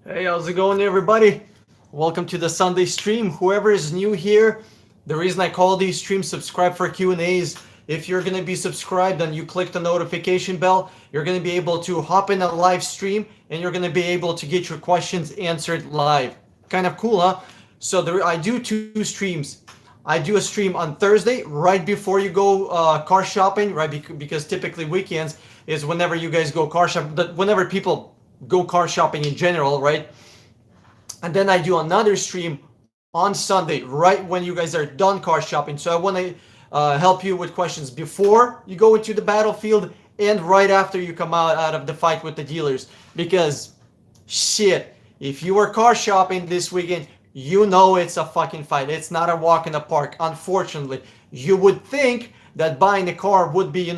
Hey, how's it going, everybody? Welcome to the Sunday stream. Whoever is new here, the reason I call these streams subscribe for Q&As. If you're going to be subscribed and you click the notification bell, you're going to be able to hop in a live stream and you're going to be able to get your questions answered live. Kind of cool, huh? So I do two streams. I do a stream on Thursday right before you go car shopping, right? Because typically weekends is whenever you guys go car shopping, whenever people go car shopping in general, right? And then I do another stream on Sunday, right when you guys are done car shopping. So I want to help you with questions before you go into the battlefield and right after you come out of the fight with the dealers. Because shit, if you were car shopping this weekend, you know it's a fucking fight. It's not a walk in the park. Unfortunately, you would think that buying a car would be,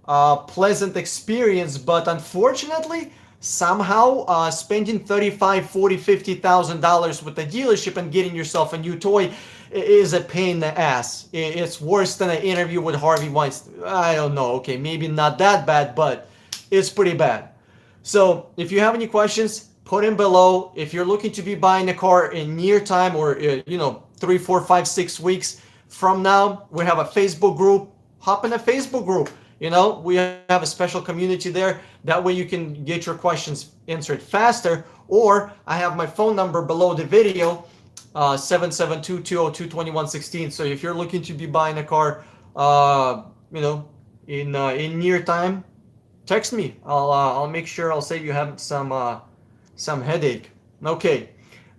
a pleasant experience, but unfortunately, somehow spending 35, 40, 50,000 dollars with the dealership and getting yourself a new toy is a pain in the ass. It's worse than an interview with Harvey Weinstein. I don't know. Okay, maybe not that bad, but it's pretty bad. So if you have any questions, put in below. If you're looking to be buying a car in near time or 3, 4, 5, 6 weeks from now, we have a Facebook group. Hop in a Facebook group. We have a special community there. That way you can get your questions answered faster. Or I have my phone number below the video, 772-202-2116. So if you're looking to be buying a car, in near time, text me. I'll make sure I'll save you have some headache. Okay,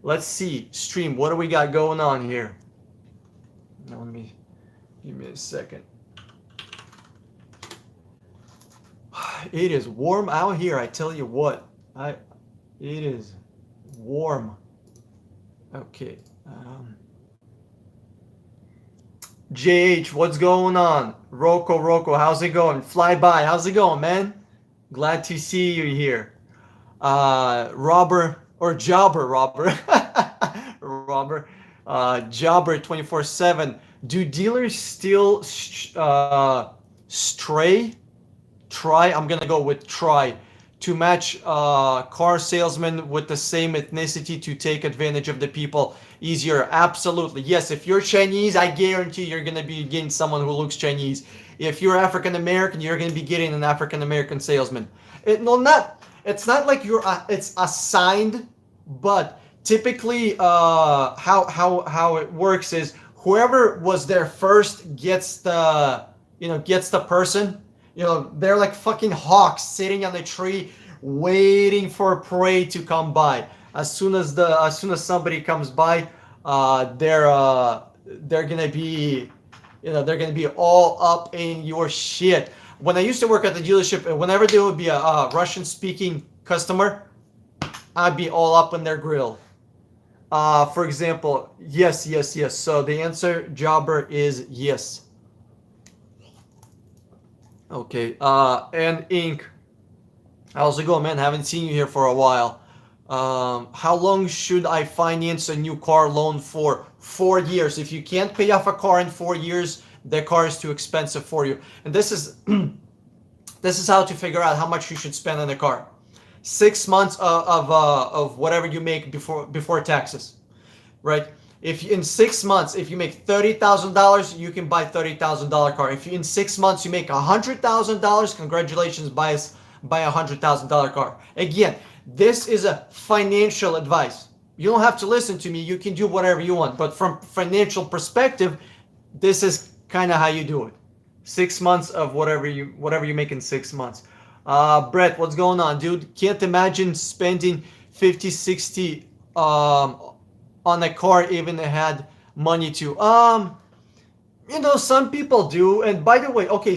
let's see. Stream, what do we got going on here? Now give me a second. It is warm out here, I tell you what. It is warm. Okay. JH, what's going on? Rocco, how's it going? Flyby, how's it going, man? Glad to see you here. Robert, Robert, Jobber 24/7. Do dealers still try, I'm gonna go with try, to match car salesmen with the same ethnicity to take advantage of the people easier? Absolutely. Yes, if you're Chinese, I guarantee you're gonna be getting someone who looks Chinese. If you're African American, you're gonna be getting an African American salesman. It's not like it's assigned, but typically how it works is whoever was there first gets the person. They're like fucking hawks sitting on the tree waiting for prey to come by. As soon as somebody comes by, they're gonna be all up in your shit. When I used to work at the dealership, whenever there would be a Russian speaking customer, I'd be all up in their grill. For example, yes. So the answer, Jobber, is yes. Okay, and Ink, how's it going, man? Haven't seen you here for a while. How long should I finance a new car loan for? 4 years. If you can't pay off a car in 4 years, the car is too expensive for you. And this is how to figure out how much you should spend on a car. 6 months of whatever you make before taxes, right? If in 6 months, if you make $30,000, you can buy $30,000 car. If in 6 months you make $100,000, congratulations, buy a $100,000 car. Again, this is a financial advice. You don't have to listen to me. You can do whatever you want. But from financial perspective, this is kind of how you do it. 6 months of whatever you make in 6 months. Brett, what's going on, dude? Can't imagine spending 50, 60 on a car even if I had money to. Some people do. And by the way, okay,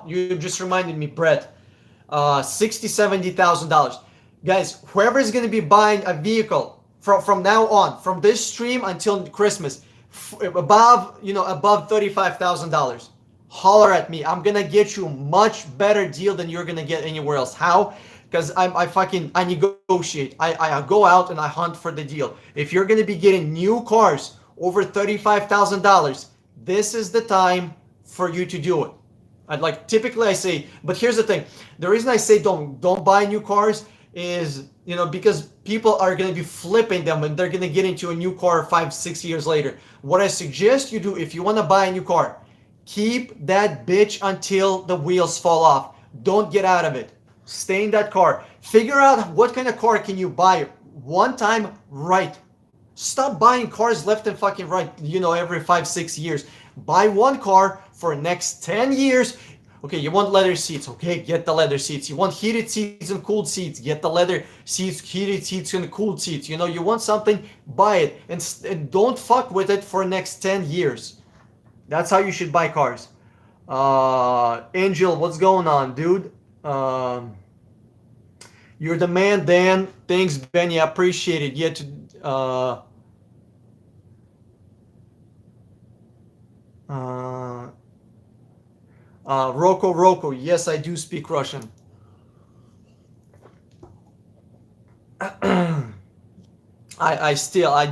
you just reminded me, Brett, $60,000-$70,000. Guys, whoever is going to be buying a vehicle from now on, from this stream until Christmas, above $35,000, holler at me. I'm gonna get you a much better deal than you're gonna get anywhere else. How? Because I negotiate. I go out and I hunt for the deal. If you're gonna be getting new cars over $35,000, this is the time for you to do it. Typically I say, but here's the thing. The reason I say don't buy new cars is, because people are going to be flipping them and they're going to get into a new car 5-6 years later. What I suggest you do, if you want to buy a new car, keep that bitch until the wheels fall off. Don't get out of it. Stay in that car. Figure out what kind of car can you buy one time right. Stop buying cars left and fucking right, every 5-6 years. Buy one car for the next 10 years. Okay, you want leather seats. Okay, get the leather seats. You want heated seats and cooled seats. Get the leather seats, heated seats and cooled seats. You want something, buy it. And don't fuck with it for the next 10 years. That's how you should buy cars. Angel, what's going on, dude? You're the man, Dan. Thanks, Benny. I appreciate it. Roko, yes, I do speak Russian. I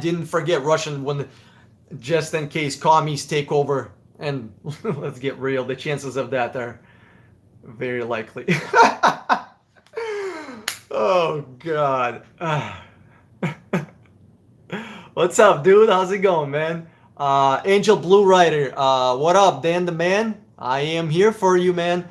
didn't forget Russian when, just in case commies take over. And let's get real, the chances of that are very likely. Oh, God. What's up, dude? How's it going, man? Angel Blue Rider, what up, Dan the man? I am here for you, man.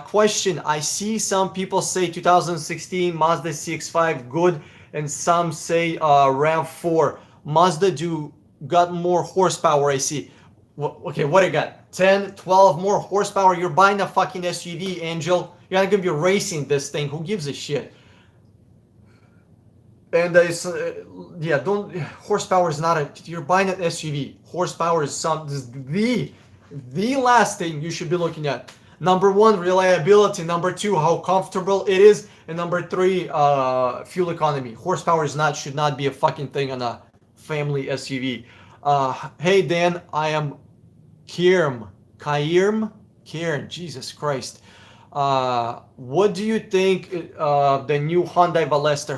Question, I see some people say 2016 Mazda CX-5 good, and some say RAV4. Mazda got more horsepower, I see. Okay, what do you got? 10, 12 more horsepower? You're buying a fucking SUV, Angel. You're not going to be racing this thing. Who gives a shit? And horsepower is not you're buying an SUV. Horsepower is the last thing you should be looking at. Number one, reliability. Number two, how comfortable it is. And number three, fuel economy. Horsepower should not be a fucking thing on a family SUV. Hey Dan, I am Kieran, Jesus Christ. What do you think the new Hyundai Veloster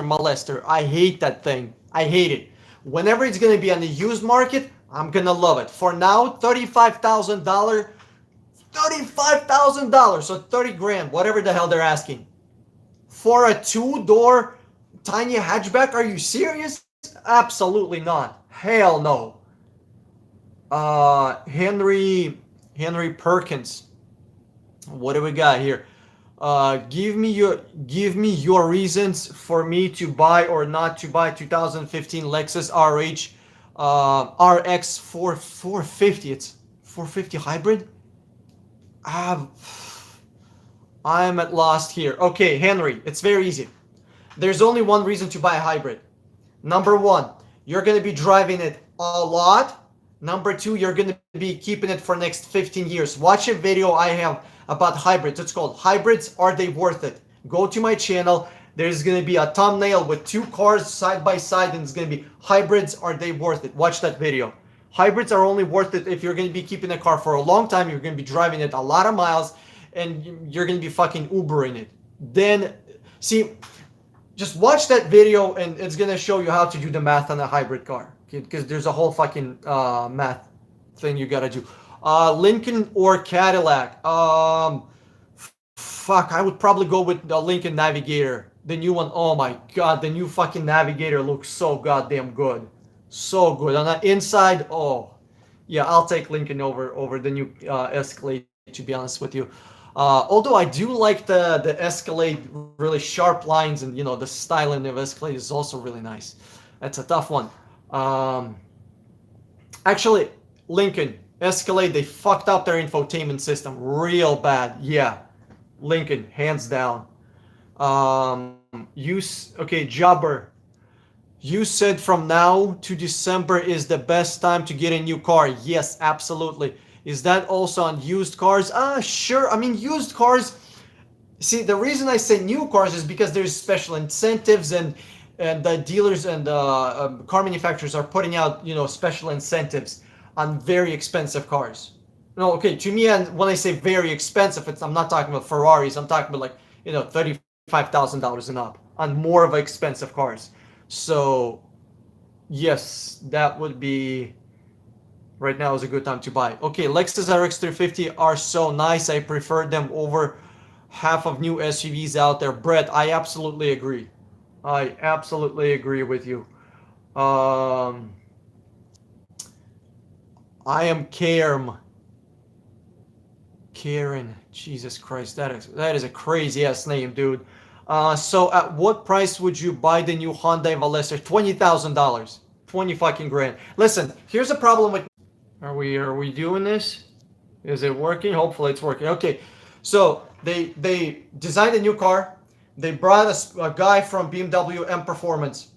molester? I hate that thing. I hate it. Whenever it's gonna be on the used market, I'm gonna love it. For now, $35,000, so 30 grand, whatever the hell they're asking. For a 2-door tiny hatchback, are you serious? Absolutely not. Hell no. Henry Perkins. What do we got here? Give me your reasons for me to buy or not to buy 2015 Lexus RX 450. It's 450 hybrid. I'm at lost here. Okay, Henry, it's very easy. There's only one reason to buy a hybrid. Number one, you're going to be driving it a lot. Number two, you're going to be keeping it for the next 15 years. Watch a video I have about hybrids. It's called Hybrids, Are They Worth It? Go to my channel. There's going to be a thumbnail with 2 cars side by side, and it's going to be Hybrids, Are They Worth It? Watch that video. Hybrids are only worth it if you're going to be keeping a car for a long time, you're going to be driving it a lot of miles, and you're going to be fucking Ubering it. Then, see, just watch that video, and it's going to show you how to do the math on a hybrid car. Because there's a whole fucking math thing you got to do. Lincoln or Cadillac? Fuck, I would probably go with the Lincoln Navigator. The new one, oh my god, the new fucking Navigator looks so goddamn good. So good. On the inside, oh. Yeah, I'll take Lincoln over the new Escalade, to be honest with you. Although I do like the Escalade, really sharp lines, and the styling of Escalade is also really nice. That's a tough one. Actually, Lincoln, Escalade, they fucked up their infotainment system real bad. Yeah, Lincoln, hands down. Jobber, you said from now to December is the best time to get a new car. Yes, absolutely. Is that also on used cars? Sure. I mean, used cars. See, the reason I say new cars is because there's special incentives, and the dealers and car manufacturers are putting out, special incentives on very expensive cars. No, okay, to me, and when I say very expensive, I'm not talking about Ferraris. I'm talking about $35,000 and up on more of expensive cars. So, yes, that would be, right now is a good time to buy. Okay, Lexus RX 350 are so nice. I prefer them over half of new SUVs out there. Brett, I absolutely agree. I absolutely agree with you. Um, I am Karen. Karen, Jesus Christ, that is a crazy ass name, dude. So at what price would you buy the new Hyundai Veloster? $20,000, 20 fucking grand. Listen, here's the problem with. Are we doing this? Is it working? Hopefully it's working. Okay, so they designed a new car. They brought a guy from BMW M Performance,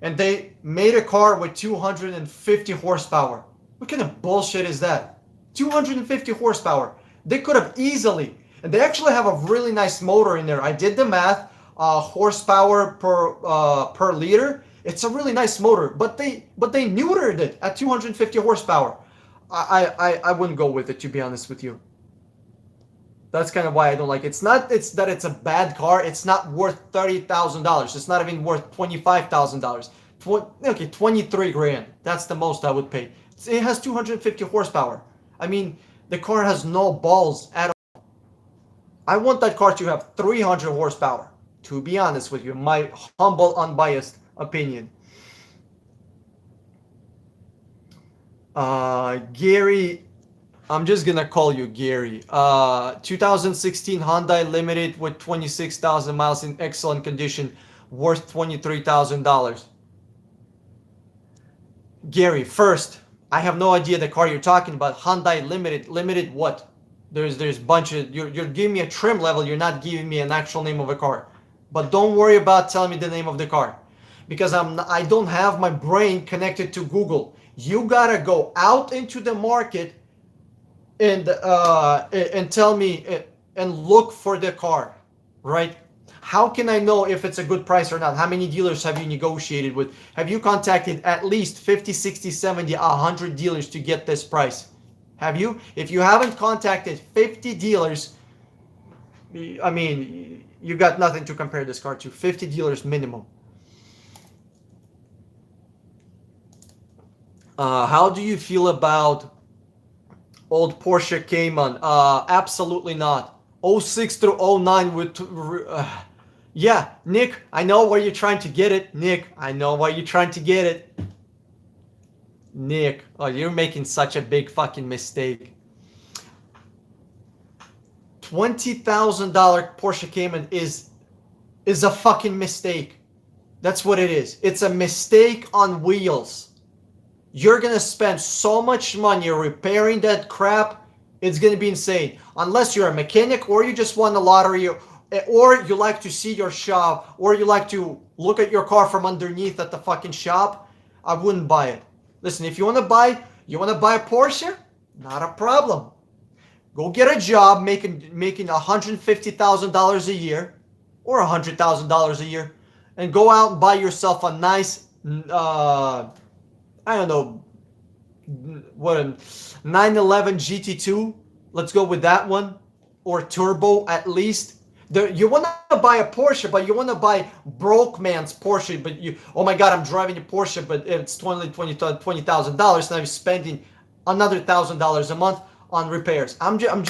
and they made a car with 250 horsepower. What kind of bullshit is that? 250 horsepower. They could have easily, and they actually have a really nice motor in there. I did the math, horsepower per liter. It's a really nice motor, but they neutered it at 250 horsepower. I wouldn't go with it, to be honest with you. That's kind of why I don't like it. It's that it's a bad car. It's not worth $30,000. It's not even worth $25,000. Okay, 23 grand. That's the most I would pay. It has 250 horsepower. I mean, the car has no balls at all. I want that car to have 300 horsepower, to be honest with you. My humble, unbiased opinion. Gary, I'm just gonna call you Gary. 2016 Hyundai Limited with 26,000 miles in excellent condition, worth $23,000. Gary, first, I have no idea the car you're talking about. Hyundai Limited. Limited what? There's bunch of you're giving me a trim level. You're not giving me an actual name of a car. But don't worry about telling me the name of the car, because I don't have my brain connected to Google. You gotta go out into the market and tell me and look for the car, right? How can I know if it's a good price or not? How many dealers have you negotiated with? Have you contacted at least 50, 60, 70, 100 dealers to get this price? Have you? If you haven't contacted 50 dealers, I mean, you got nothing to compare this car to. 50 dealers minimum. How do you feel about old Porsche Cayman? Absolutely not. 06 through 09 with... yeah, Nick, I know where you're trying to get it. Nick, I know where you're trying to get it. Nick, oh, you're making such a big fucking mistake. $20,000 Porsche Cayman is a fucking mistake. That's what it is. It's a mistake on wheels. You're gonna spend so much money repairing that crap, it's gonna be insane. Unless you're a mechanic, or you just won the lottery, or you like to see your shop, or you like to look at your car from underneath at the fucking shop, I wouldn't buy it. Listen, if you want to buy a Porsche, not a problem. Go get a job making $150,000 a year or $100,000 a year, and go out and buy yourself a nice, I don't know, what, a 911 GT2. Let's go with that one, or turbo at least. You want to buy a Porsche, but you want to buy broke man's Porsche. But oh my God, I'm driving a Porsche, but it's $20,000. Now I'm spending another $1,000 a month on repairs.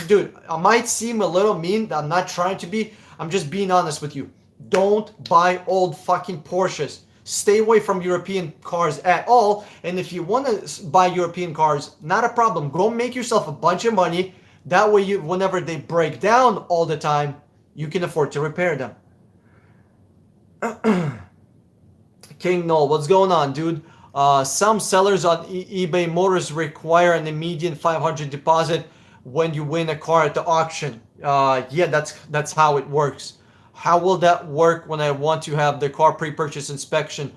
Dude, I might seem a little mean. I'm not trying to be. I'm just being honest with you. Don't buy old fucking Porsches. Stay away from European cars at all. And if you want to buy European cars, not a problem. Go make yourself a bunch of money. That way, whenever they break down all the time, you can afford to repair them. King Noel, what's going on, dude? Some sellers on eBay Motors require an immediate $500 deposit when you win a car at the auction. Yeah, that's how it works. How will that work when I want to have the car pre-purchase inspection?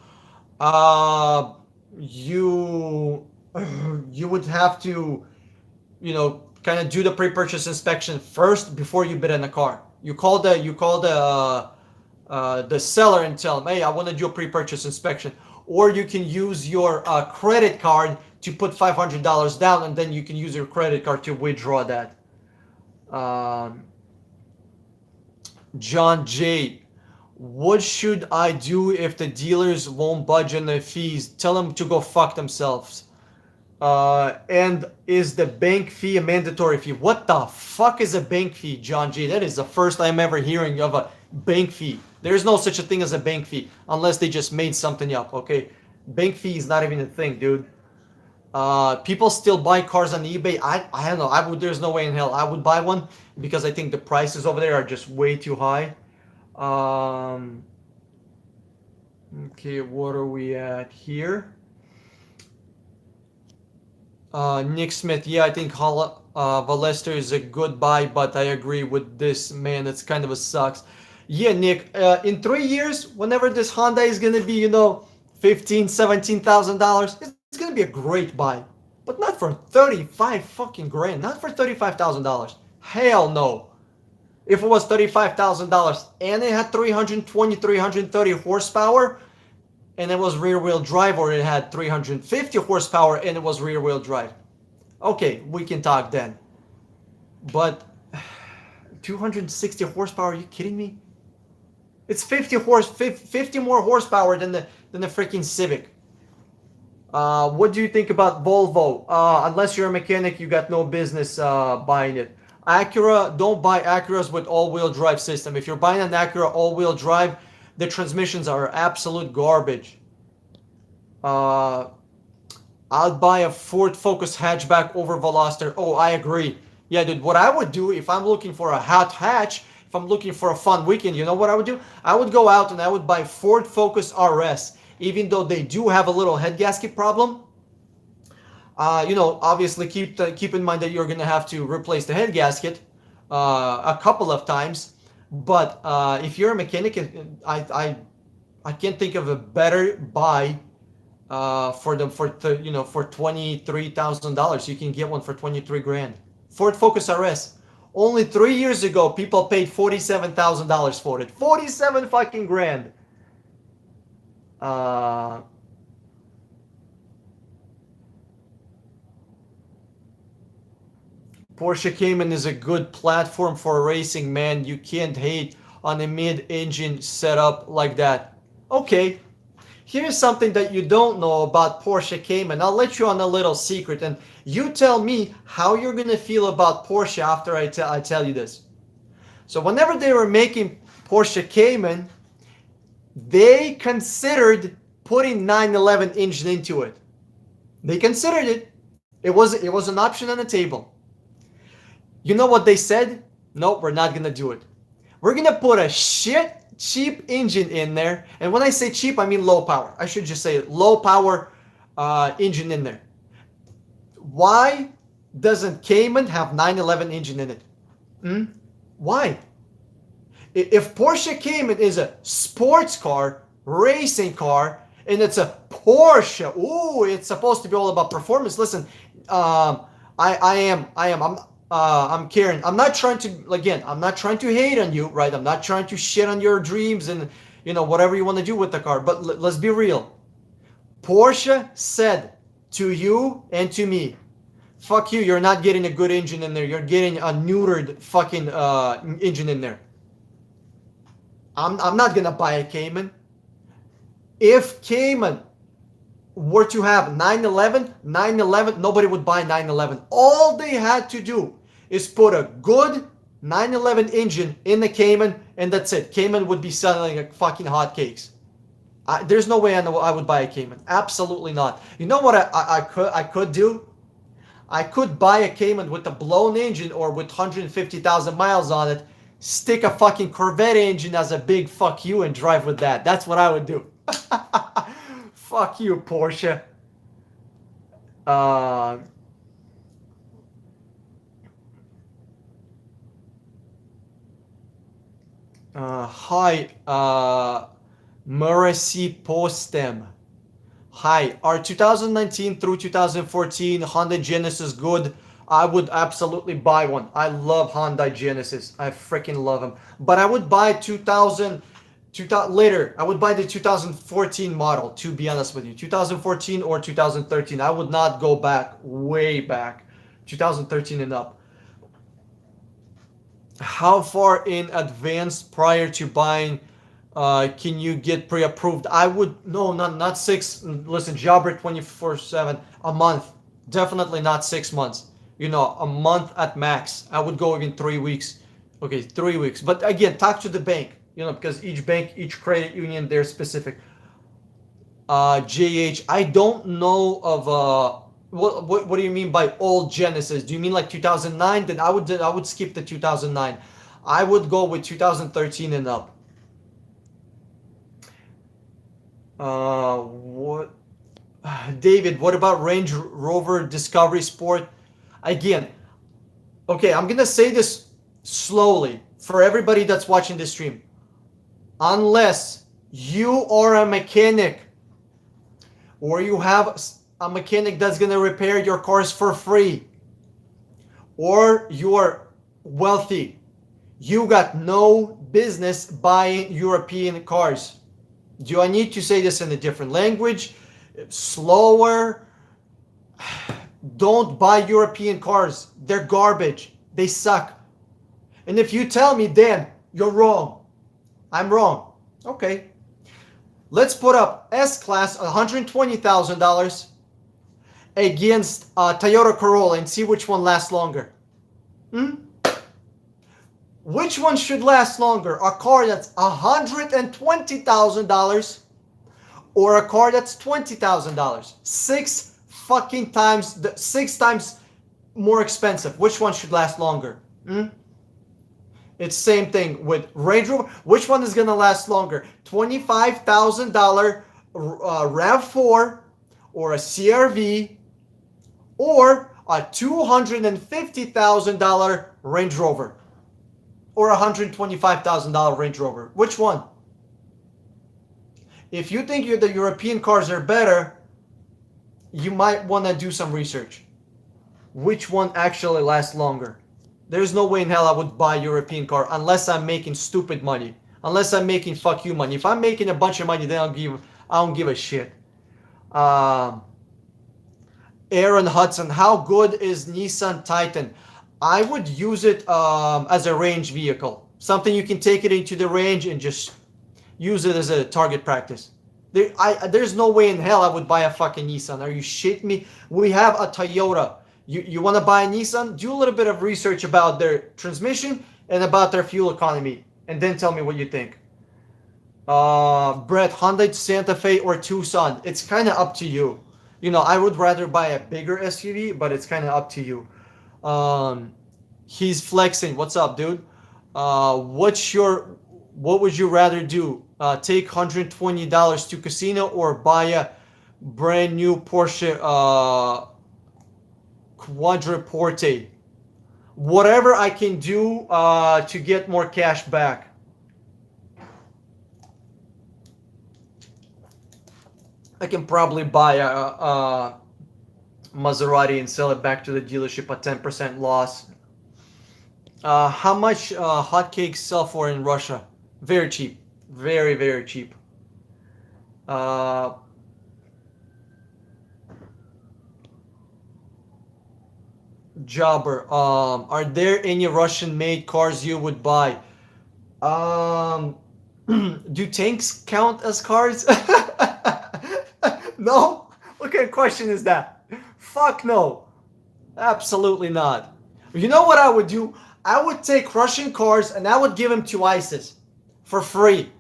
You would have to, kind of do the pre-purchase inspection first before you bid in the car. You call the seller and tell them, hey, I want to do a pre-purchase inspection. Or you can use your credit card to put $500 down, and then you can use your credit card to withdraw that. John J, what should I do if the dealers won't budge on their fees? Tell them to go fuck themselves. And is the bank fee a mandatory fee? What the fuck is a bank fee, John G? That is the first I'm ever hearing of a bank fee. There's no such a thing as a bank fee unless they just made something up, okay? Bank fee is not even a thing, dude. People still buy cars on eBay. I don't know. I would. There's no way in hell I would buy one because I think the prices over there are just way too high. Um, okay, what are we at here? Nick Smith, yeah, I think Valester is a good buy, but I agree with this, man. It's kind of a sucks. Yeah, Nick, in 3 years, whenever this Honda is gonna be, 15, $17,000, it's gonna be a great buy. But not for 35 fucking grand, not for $35,000. Hell no. If it was $35,000 and it had 320, 330 horsepower, and it was rear wheel drive, or it had 350 horsepower and it was rear wheel drive, okay, we can talk then. But 260 horsepower, are you kidding me? It's 50 more horsepower than the freaking Civic. What do you think about Volvo? Unless you're a mechanic, you got no business buying it. Acura, don't buy Acuras with all-wheel drive system. If you're buying an Acura all-wheel drive, the transmissions are absolute garbage. I'll buy a Ford Focus hatchback over Veloster. Oh, I agree. Yeah, dude, what I would do if I'm looking for a hot hatch, if I'm looking for a fun weekend, you know what I would do? I would go out and I would buy Ford Focus RS, even though they do have a little head gasket problem. Obviously keep in mind that you're gonna have to replace the head gasket a couple of times. But if you're a mechanic, I can't think of a better buy for them for $23,000. You can get one for 23 grand. Ford Focus RS. Only 3 years ago, people paid $47,000 for it. 47 fucking grand. Porsche Cayman is a good platform for racing, man. You can't hate on a mid-engine setup like that. Okay, here's something that you don't know about Porsche Cayman. I'll let you on a little secret, and you tell me how you're gonna feel about Porsche after I tell you this. So whenever they were making Porsche Cayman, they considered putting 911 engine into it. They considered it. It was an option on the table. You know what they said? Nope, we're not gonna do it. We're gonna put a shit cheap engine in there, and when I say cheap, I mean low power. I should just say low power engine in there. Why doesn't Cayman have 911 engine in it? Why? If Porsche Cayman is a sports car, racing car, and it's a Porsche, ooh, it's supposed to be all about performance. Listen, I'm Karen. I'm not trying to hate on you, right? I'm not trying to shit on your dreams and, whatever you want to do with the car. But let's be real. Porsche said to you and to me, fuck you, you're not getting a good engine in there. You're getting a neutered fucking engine in there. I'm not going to buy a Cayman. If Cayman were to have 911, nobody would buy 911. All they had to do is put a good 911 engine in the Cayman, and that's it. Cayman would be selling like fucking hotcakes. There's no way I would buy a Cayman. Absolutely not. You know what I could do? I could buy a Cayman with a blown engine or with 150,000 miles on it, stick a fucking Corvette engine as a big fuck you and drive with that. That's what I would do. Fuck you, Porsche. Hi, Mercy Postem. Hi, are 2019 through 2014 Honda Genesis good? I would absolutely buy one. I love Honda Genesis. I freaking love them. But I would buy 2000 later. I would buy the 2014 model, to be honest with you. 2014 or 2013. I would not go back, way back. 2013 and up. How far in advance prior to buying can you get pre-approved? I would, no, not 6. Listen, Jobber 24/7, a month. Definitely not 6 months. A month at max. I would go even 3 weeks. Okay, 3 weeks. But again, talk to the bank. Because each bank, each credit union, they're specific. JH, I don't know of what do you mean by old Genesis? Do you mean like 2009? Then I would skip the 2009. I would go with 2013 and up. What David, what about Range Rover Discovery Sport? Again, okay, I'm gonna say this slowly for everybody that's watching this stream. Unless you are a mechanic or you have a mechanic that's gonna repair your cars for free, or you're wealthy, you got no business buying European cars. Do I need to say this in a different language? Slower? Don't buy European cars. They're garbage. They suck. And if you tell me, Dan, you're wrong, I'm wrong. Okay. Let's put up S-Class $120,000 against Toyota Corolla and see which one lasts longer. Which one should last longer? A car that's $120,000 or a car that's $20,000? Six times more expensive. Which one should last longer? It's same thing with Range Rover. Which one is gonna last longer? $25,000 RAV4 or a CRV or a $250,000 Range Rover or a $125,000 Range Rover? Which one? If you think the European cars are better, you might want to do some research. Which one actually lasts longer? There's no way in hell I would buy a European car unless I'm making stupid money. Unless I'm making fuck you money. If I'm making a bunch of money, then I don't give a shit. Aaron Hudson, how good is Nissan Titan? I would use it as a range vehicle. Something you can take it into the range and just use it as a target practice. There's no way in hell I would buy a fucking Nissan. Are you shitting me? We have a Toyota. You want to buy a Nissan? Do a little bit of research about their transmission and about their fuel economy, and then tell me what you think. Brett, Hyundai Santa Fe or Tucson? It's kind of up to you. I would rather buy a bigger SUV, but it's kind of up to you. He's flexing. What's up, dude? What would you rather do? Take $120 to casino or buy a brand new Porsche Quadriporte? Whatever I can do to get more cash back. I can probably buy a Maserati and sell it back to the dealership at 10% loss. How much hotcakes sell for in Russia? Very cheap. Very, very cheap. Jobber, are there any Russian-made cars you would buy? Do tanks count as cars? No? What kind of question is that? Fuck no. Absolutely not. You know what I would do? I would take Russian cars and I would give them to ISIS for free.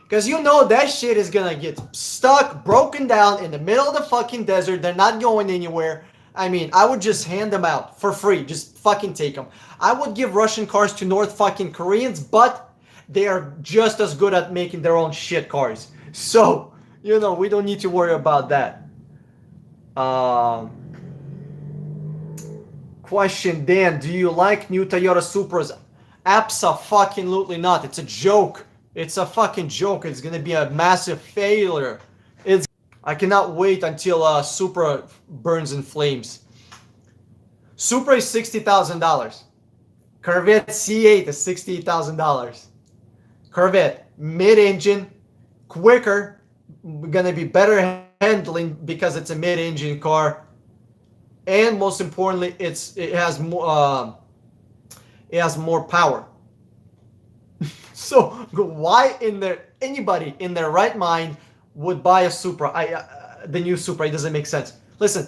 Because that shit is gonna get stuck, broken down in the middle of the fucking desert. They're not going anywhere. I mean, I would just hand them out for free. Just fucking take them. I would give Russian cars to North fucking Koreans, but they are just as good at making their own shit cars. So, we don't need to worry about that. Question, Dan, do you like new Toyota Supras? Abso-fucking-lutely not. It's a joke. It's a fucking joke. It's going to be a massive failure. I cannot wait until Supra burns in flames. Supra is $60,000. Corvette C8 is $68,000. Corvette, mid-engine, quicker, gonna be better handling because it's a mid-engine car, and most importantly, it has more power. So why anybody in their right mind would buy a Supra? The new Supra, it doesn't make sense. Listen,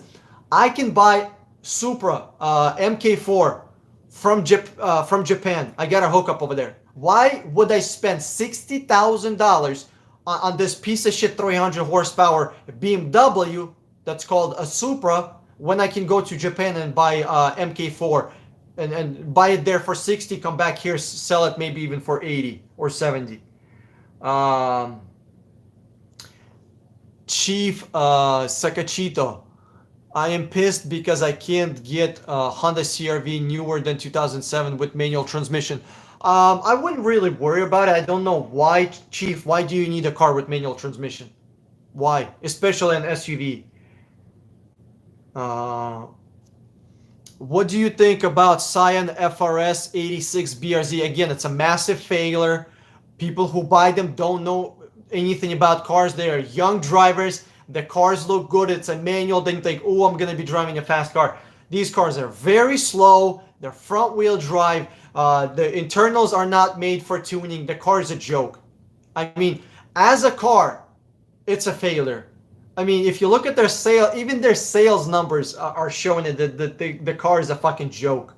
I can buy Supra MK4 from Japan. I got a hookup over there. Why would I spend $60,000 on this piece of shit 300 horsepower BMW that's called a Supra when I can go to Japan and buy MK4 and buy it there for 60, come back here, sell it maybe even for 80 or 70. Chief Sakachito, I am pissed because I can't get a Honda CR-V newer than 2007 with manual transmission. I wouldn't really worry about it. I don't know why, Chief. Why do you need a car with manual transmission? Why? Especially an SUV. What do you think about Scion FRS 86 BRZ? Again, it's a massive failure. People who buy them don't know anything about cars. They are young drivers. The cars look good. It's a manual. Then you think, oh, I'm going to be driving a fast car. These cars are very slow. They're front wheel drive. The internals are not made for tuning. The car is a joke. I mean, as a car, it's a failure. I mean, if you look at their sale, even their sales numbers are showing it that the car is a fucking joke.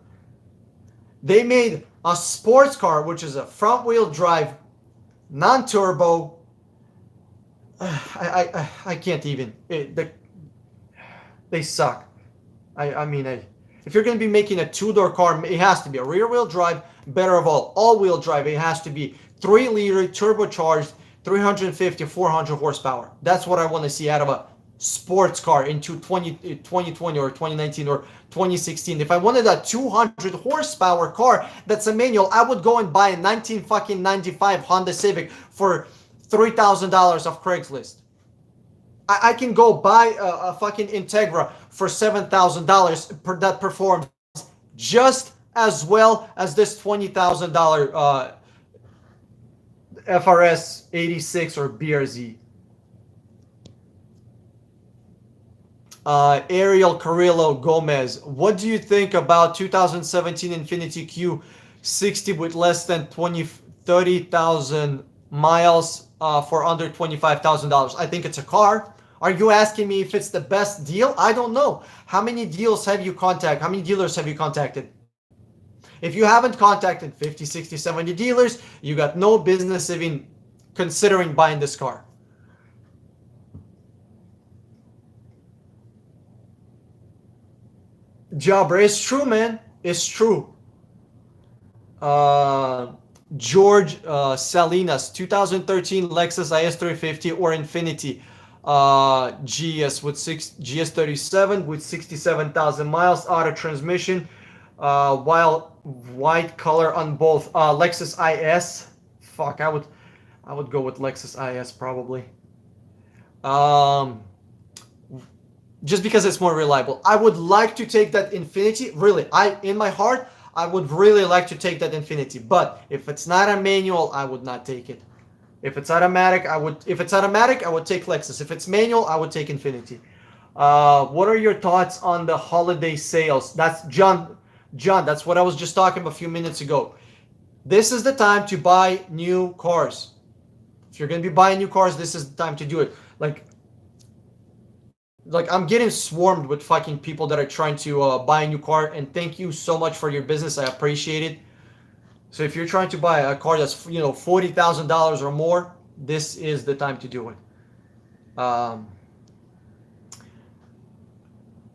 They made a sports car, which is a front wheel drive, non-turbo. I can't even. They suck. I mean, if you're going to be making a two-door car, it has to be a rear-wheel drive. Better of all-wheel drive. It has to be 3-liter turbocharged, 350, 400 horsepower. That's what I want to see out of a sports car into 2020 or 2019 or 2016. If I wanted a 200 horsepower car that's a manual, I would go and buy a 1995 Honda Civic for $3,000 off Craigslist. I can go buy a fucking Integra for $7,000 that performs just as well as this $20,000 FRS 86 or BRZ. Ariel Carrillo Gomez, what do you think about 2017 Infiniti Q60 with less than 30,000 miles for under $25,000? I think it's a car. Are you asking me if it's the best deal? I don't know. How many deals have you contacted? How many dealers have you contacted? If you haven't contacted 50, 60, 70 dealers, you got no business even considering buying this car. Jobber, it's true, man. It's true. George Salinas, 2013 Lexus IS350 or Infiniti GS with GS37 with 67,000 miles, auto transmission, while white color on both. Lexus IS. Fuck, I would go with Lexus IS probably. Just because it's more reliable. I would like to take that Infiniti. Really, in my heart, I would really like to take that Infiniti. But if it's not a manual, I would not take it. If it's automatic, I would. If it's automatic, I would take Lexus. If it's manual, I would take Infiniti. What are your thoughts on the holiday sales? That's John. John, that's what I was just talking about a few minutes ago. This is the time to buy new cars. If you're gonna be buying new cars, this is the time to do it. Like I'm getting swarmed with fucking people that are trying to buy a new car, and thank you so much for your business. I appreciate it. So if you're trying to buy a car that's $40,000 or more, this is the time to do it.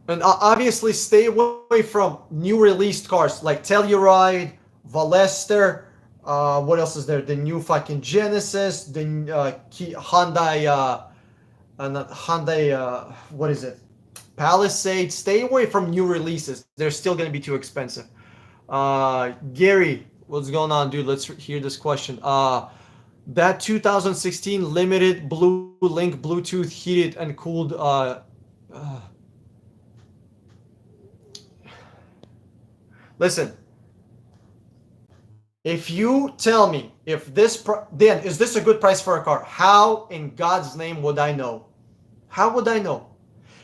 And obviously stay away from new released cars like Telluride, Veloster. What else is there? The new fucking Genesis, the Hyundai. What is it? Palisade. Stay away from new releases. They're still going to be too expensive. Gary, what's going on, dude? Let's hear this question. That 2016 limited Blue Link Bluetooth heated and cooled. Listen. If you tell me if this, Dan, is this a good price for a car? How in God's name would I know? How would I know?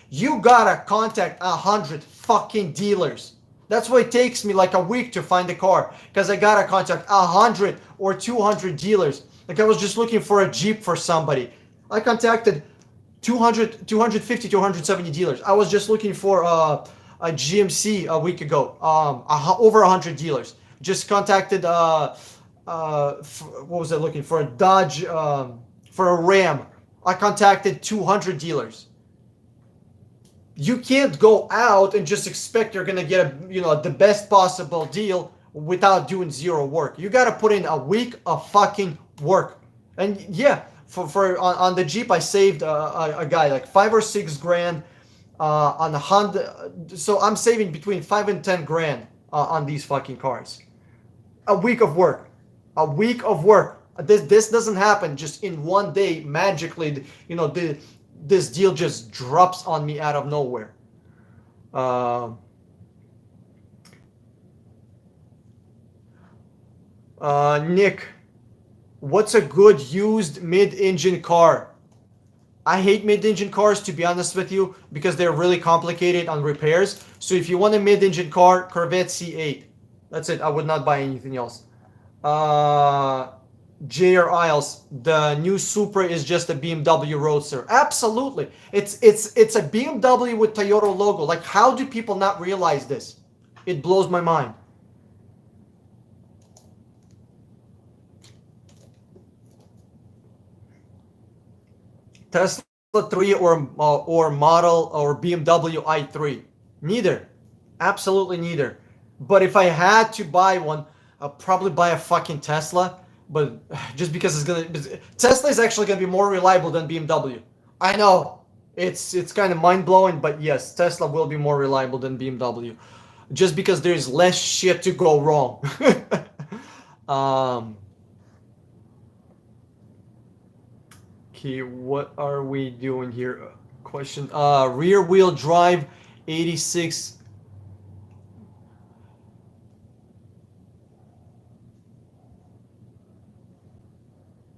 You gotta contact 100 fucking dealers. That's why it takes me like a week to find a car, because I gotta contact 100 or 200 dealers. Like I was just looking for a Jeep for somebody. I contacted 250 to 170 dealers. I was just looking for a GMC a week ago. Over 100 dealers. Just contacted what was I looking for? A Dodge, for a Ram. I contacted 200 dealers. You can't go out and just expect you're gonna get the best possible deal without doing zero work. You gotta put in a week of fucking work. And yeah, for on the Jeep I saved a guy like 5 or 6 grand on the Honda. So I'm saving between 5 and 10 grand on these fucking cars. A week of work. A week of work. This doesn't happen just in one day magically. This deal just drops on me out of nowhere. Nick, what's a good used mid-engine car? I hate mid-engine cars, to be honest with you, because they're really complicated on repairs. So if you want a mid-engine car, Corvette C8. That's it. I would not buy anything else. J.R. Isles, the new Supra is just a BMW Roadster. Absolutely. It's a BMW with Toyota logo. Like, how do people not realize this? It blows my mind. Tesla 3 or model or BMW i3. Neither. Absolutely neither. But if I had to buy one, I'll probably buy a fucking Tesla. But just because Tesla is actually gonna be more reliable than BMW. I know it's kind of mind blowing, but yes, Tesla will be more reliable than BMW, just because there's less shit to go wrong. Okay, what are we doing here? Question. Rear wheel drive, 86.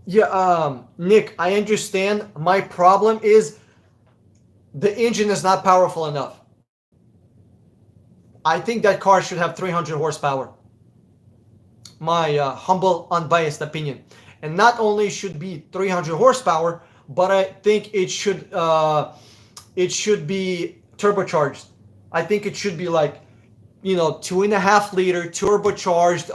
Yeah, Nick, I understand. My problem is the engine is not powerful enough. I think that car should have 300 horsepower. My humble, unbiased opinion. And not only should be 300 horsepower, but I think it should be turbocharged. I think it should be like, 2.5 liter turbocharged,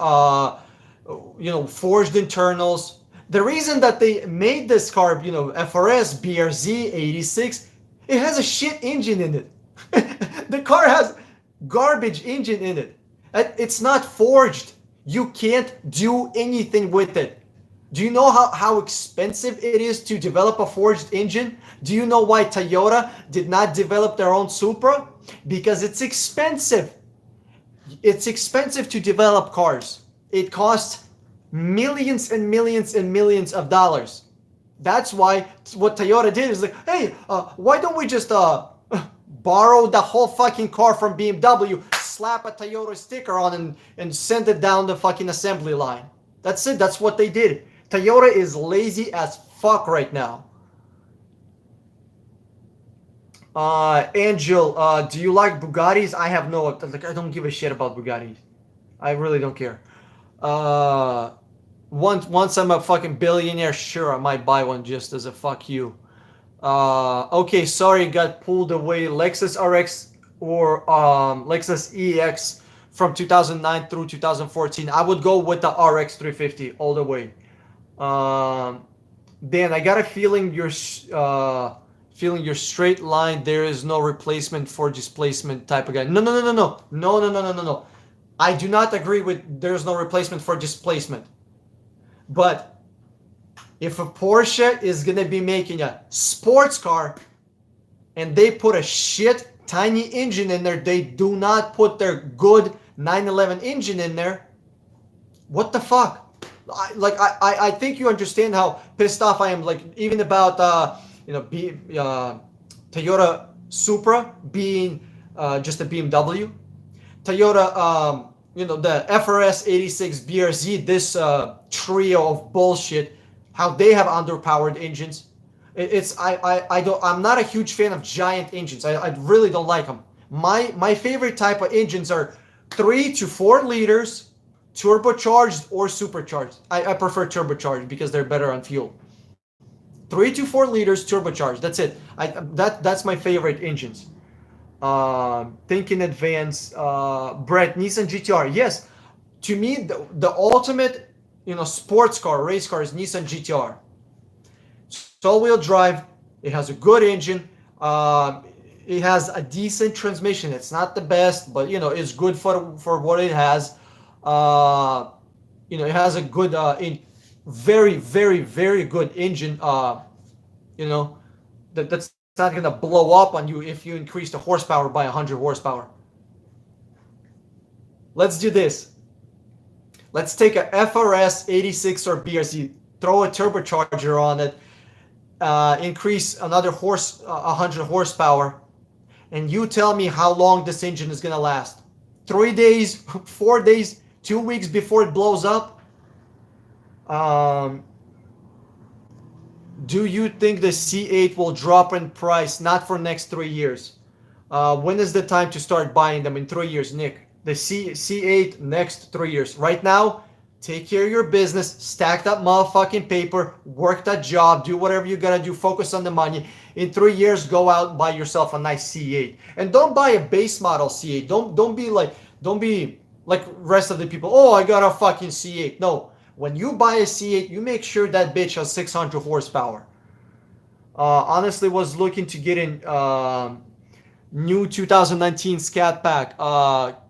forged internals. The reason that they made this car, FRS, BRZ, 86, it has a shit engine in it. The car has garbage engine in it. It's not forged. You can't do anything with it. Do you know how expensive it is to develop a forged engine? Do you know why Toyota did not develop their own Supra? Because it's expensive. It's expensive to develop cars. It costs millions and millions and millions of dollars. That's why what Toyota did is like, hey, why don't we just borrow the whole fucking car from BMW, slap a Toyota sticker on and send it down the fucking assembly line. That's it. That's what they did. Toyota is lazy as fuck right now. Angel, do you like Bugattis? I have no, I don't give a shit about Bugattis. I really don't care. Once I'm a fucking billionaire, sure, I might buy one just as a fuck you. Okay, sorry, got pulled away. Lexus RX or Lexus EX from 2009 through 2014. I would go with the RX 350 all the way. Dan, I got a feeling your straight line. There is no replacement for displacement type of guy. No. I do not agree with there's no replacement for displacement. But if a Porsche is gonna be making a sports car and they put a shit tiny engine in there, they do not put their good 911 engine in there. What the fuck? I think you understand how pissed off I am. Like, even about Toyota Supra being just a BMW. Toyota, the FRS 86 BRZ, this trio of bullshit, how they have underpowered engines. I'm not a huge fan of giant engines. I really don't like them. My favorite type of engines are 3 to 4 liters, turbocharged or supercharged. I prefer turbocharged because they're better on fuel. 3 to 4 liters turbocharged. That's it. That's my favorite engines. Think in advance. Brett, Nissan GTR. Yes, to me the ultimate, sports car, race car is Nissan GTR. It's all-wheel drive. It has a good engine. It has a decent transmission. It's not the best, but it's good for what it has. It has a good, very, very, very good engine. That's not gonna blow up on you if you increase the horsepower by 100 horsepower. Let's do this. Let's take a FRS 86 or BRZ, throw a turbocharger on it, increase another 100 horsepower, and you tell me how long this engine is gonna last. 3 days, 4 days, 2 weeks before it blows up. Do you think the C8 will drop in price? Not for next 3 years. When is the time to start buying them? In 3 years, Nick. The C8 next 3 years. Right now, take care of your business, stack that motherfucking paper, work that job, do whatever you gotta do, focus on the money. In 3 years, go out and buy yourself a nice C8. And don't buy a base model C8. Don't be like rest of the people. Oh, I got a fucking C8. No. When you buy a C8, you make sure that bitch has 600 horsepower. Honestly, was looking to get in new 2019 Scat Pack.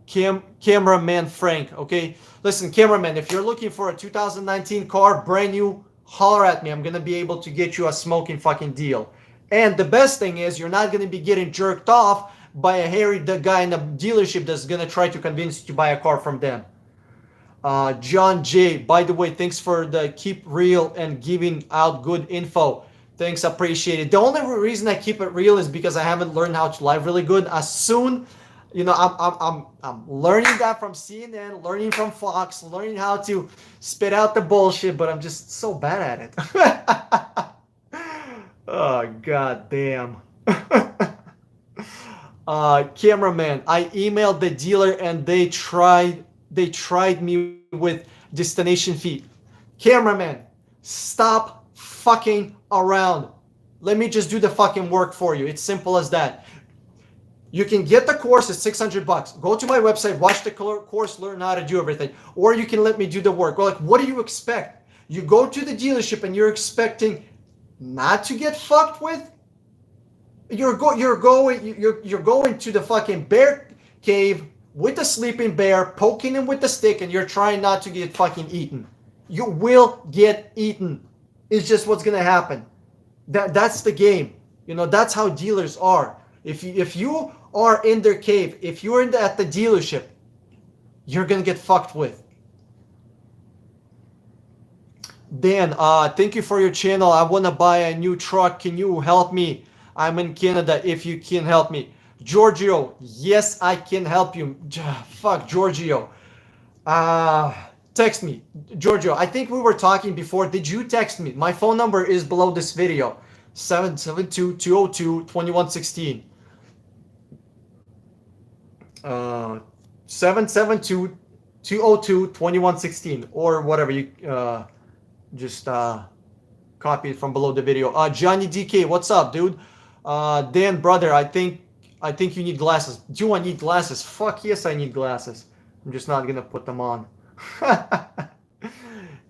Cameraman Frank, okay? Listen, cameraman, if you're looking for a 2019 car, brand new, holler at me. I'm going to be able to get you a smoking fucking deal. And the best thing is you're not going to be getting jerked off by a hairy guy in a dealership that's going to try to convince you to buy a car from them. John J, by the way, thanks for the keep real and giving out good info. Thanks, appreciate it. The only reason I keep it real is because I haven't learned how to live really good. As soon, I'm learning that from CNN, learning from Fox, learning how to spit out the bullshit, but I'm just so bad at it. Oh, god damn. Cameraman, I emailed the dealer and they tried me with destination fee. Cameraman, stop fucking around. Let me just do the fucking work for you. It's simple as that. You can get the course at $600. Go to my website, watch the course, learn how to do everything. Or you can let me do the work. Well, like, what do you expect? You go to the dealership and you're expecting not to get fucked with? You're going to the fucking bear cave with the sleeping bear, poking him with the stick, and you're trying not to get fucking eaten. You will get eaten. It's just what's gonna happen. That's the game. That's how dealers are. If you are in their cave, if you're at the dealership, you're gonna get fucked with. Dan, thank you for your channel. I wanna buy a new truck. Can you help me? I'm in Canada. If you can help me. Giorgio, yes, I can help you. Fuck, Giorgio. Text me. Giorgio, I think we were talking before. Did you text me? My phone number is below this video. 772-202-2116. 772-202-2116. Or whatever. You just copy it from below the video. Johnny DK, what's up, dude? Dan, brother, I think you need glasses. Do I need glasses? Fuck yes, I need glasses. I'm just not gonna put them on.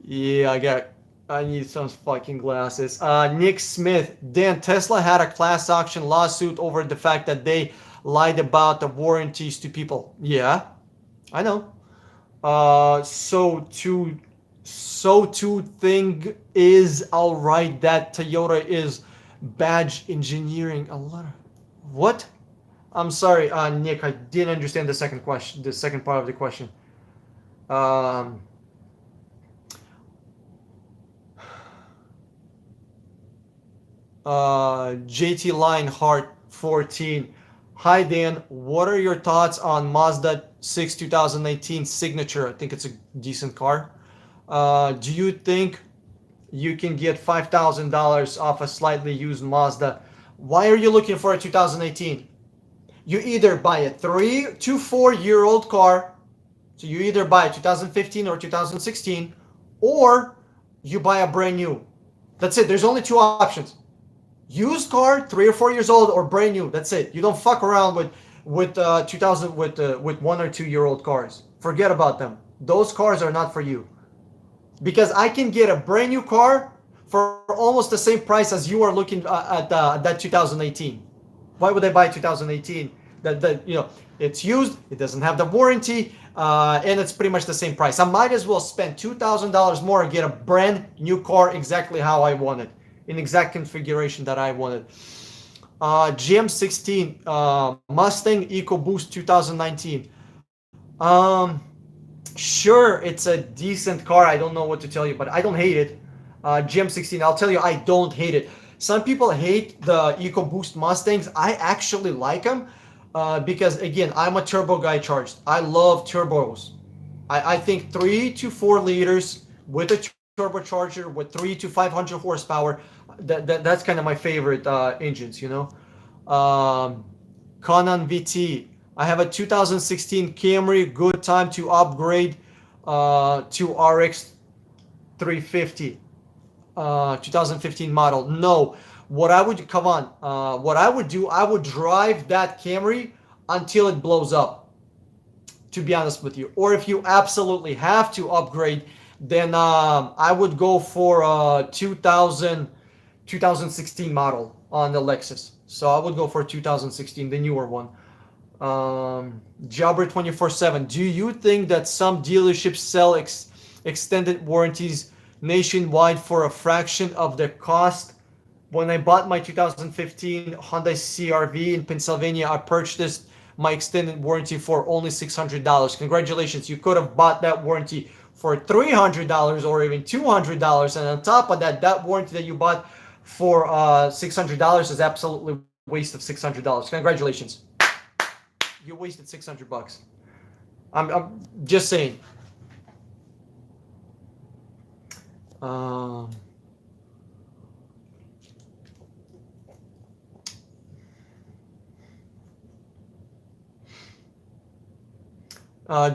Yeah, I need some fucking glasses. Nick Smith, Dan, Tesla had a class action lawsuit over the fact that they lied about the warranties to people. Yeah, I know. So to thing is alright that Toyota is badge engineering a lot of what? I'm sorry, Nick, I didn't understand the second question, the second part of the question. JT Lionheart 14. Hi Dan, what are your thoughts on Mazda 6 2018 Signature? I think it's a decent car. Do you think you can get $5,000 off a slightly used Mazda? Why are you looking for a 2018? You either buy a 3 to 4 year old car, so you either buy a 2015 or 2016, or you buy a brand new. That's it. There's only two options: used car, 3 or 4 years old, or brand new. That's it. You don't fuck around with 2000 with 1 or 2 year old cars. Forget about them. Those cars are not for you. Because I can get a brand new car for almost the same price as you are looking at that 2018. Why would I buy 2018? That it's used, it doesn't have the warranty, and it's pretty much the same price. I might as well spend $2,000 more and get a brand new car exactly how I want it, in exact configuration that I wanted. GM16 Mustang EcoBoost 2019. Sure, it's a decent car. I don't know what to tell you, but I don't hate it. GM16, I'll tell you, I don't hate it. Some people hate the EcoBoost Mustangs. I actually like them because, again, I'm a turbo guy charged. I love turbos. I think 3 to 4 liters with a turbocharger with 3 to 500 horsepower. That's kind of my favorite engines, you know. Conan VT. I have a 2016 Camry. Good time to upgrade to RX 350. 2015 model. No, what I would what I would do, I would drive that Camry until it blows up, to be honest with you. Or if you absolutely have to upgrade, then I would go for a 2016 model on the Lexus. So I would go for 2016, the newer one. Jobber 24/7. Do you think that some dealerships sell extended warranties nationwide for a fraction of the cost? When I bought my 2015 Honda CR-V in Pennsylvania, I purchased my extended warranty for only $600. Congratulations, you could have bought that warranty for $300 or even $200, and on top of that, that warranty that you bought for $600 is absolutely a waste of $600. Congratulations, you wasted $600. I'm just saying.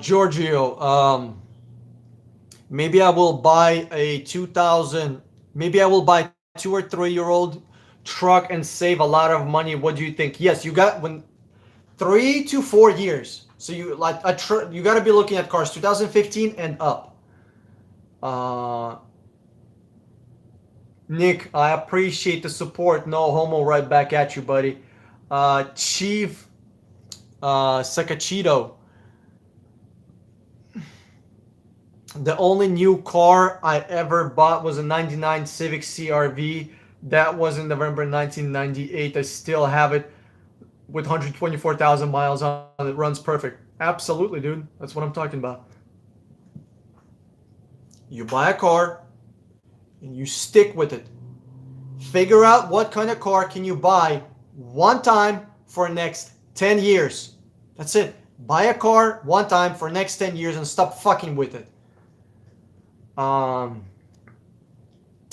Giorgio, maybe I will buy a 2000, maybe I will buy 2 or 3 year old truck and save a lot of money. What do you think? Yes, you got 3 to 4 years. So you like you got to be looking at cars 2015 and up. Nick, I appreciate the support. No homo, right back at you, buddy. Chief Sakachito. The only new car I ever bought was a 99 Civic CR-V. That was in November 1998. I still have it with 124,000 miles on it. Runs perfect. Absolutely, dude. That's what I'm talking about. You buy a car and you stick with it. Figure out what kind of car can you buy one time for next 10 years. That's it. Buy a car one time for next 10 years and stop fucking with it.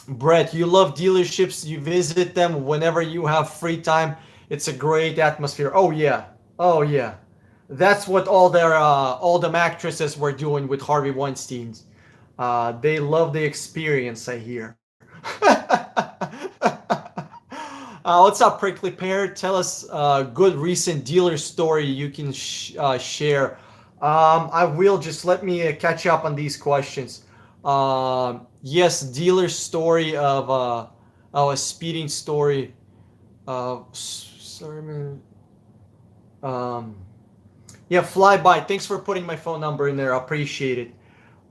Brett, you love dealerships. You visit them whenever you have free time. It's a great atmosphere. Oh yeah. Oh yeah. That's what all the actresses were doing with Harvey Weinstein's. They love the experience, I hear. What's up, Prickly Pear? Tell us a good recent dealer story you can share. I will. Just let me catch up on these questions. Yes, dealer story of a speeding story. Sorry, man. Yeah, Flyby. Thanks for putting my phone number in there. I appreciate it.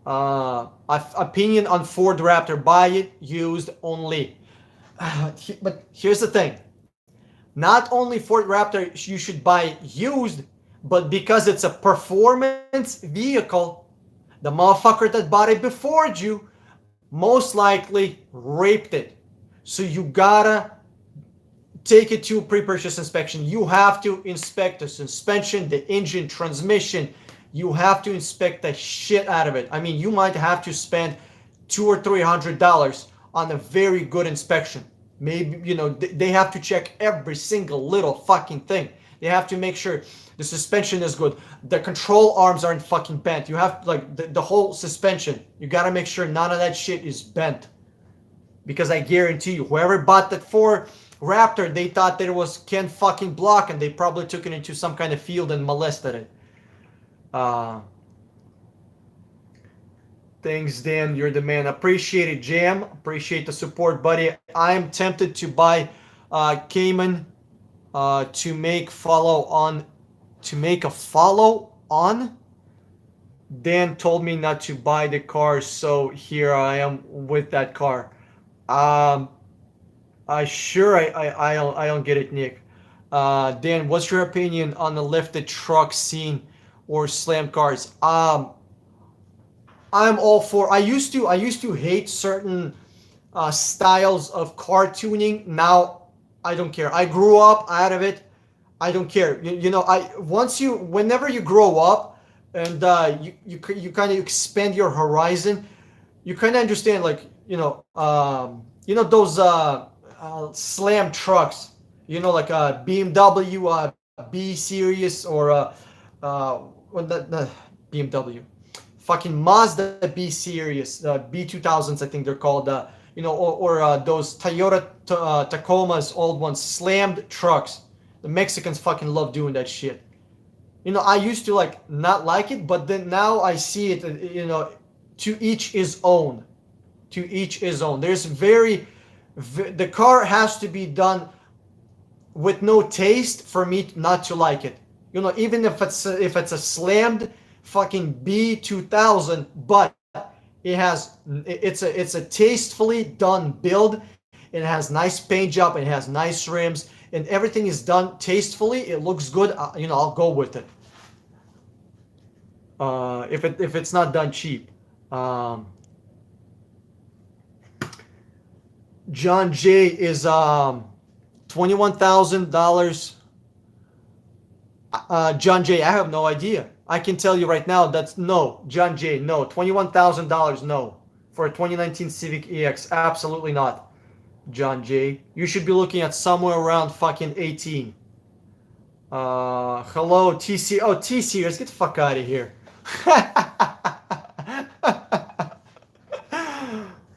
Opinion on Ford Raptor: buy it used only. But here's the thing. Not only Ford Raptor you should buy used, but because it's a performance vehicle, the motherfucker that bought it before you most likely raped it. So you gotta take it to pre-purchase inspection. You have to inspect the suspension, the engine, transmission. You have to inspect the shit out of it. I mean, you might have to spend $200 or $300 on a very good inspection. Maybe, you know, they have to check every single little fucking thing. They have to make sure the suspension is good. The control arms aren't fucking bent. You have, like, the whole suspension. You gotta make sure none of that shit is bent. because I guarantee you, whoever bought that Ford Raptor, they thought that it was Ken fucking Block, and they probably took it into some kind of field and molested it. Uh, Thanks, Dan. You're the man. Appreciate it, Jam. Appreciate the support, buddy. I'm tempted to buy Cayman to make follow on to make a follow on. Dan told me not to buy the car, so here I am with that car. Um, I don't get it, Nick. Dan, what's your opinion on the lifted truck scene or slam cars? I'm all for. I used to hate certain styles of car tuning. Now I don't care. I grew up out of it. I don't care. Whenever you grow up and you kind of expand your horizon, you kind of understand, like, those slam trucks, like a BMW B series, or the BMW, fucking Mazda B series, B2000s, I think they're called, or those Toyota Tacomas, old ones, slammed trucks. The Mexicans fucking love doing that shit. I used to like not like it, but then now I see it. To each his own. To each his own. The car has to be done with no taste for me not to like it. Even if it's a slammed fucking B2000, but it's a tastefully done build. It has nice paint job. It has nice rims, and everything is done tastefully. It looks good. I'll go with it. If it's not done cheap. John Jay is $21,000. John Jay, I have no idea. I can tell you right now that's no. John Jay, no. $21,000, no. For a 2019 Civic EX, absolutely not. John Jay, you should be looking at somewhere around fucking 18. Hello, TC. Oh, TC, let's get the fuck out of here.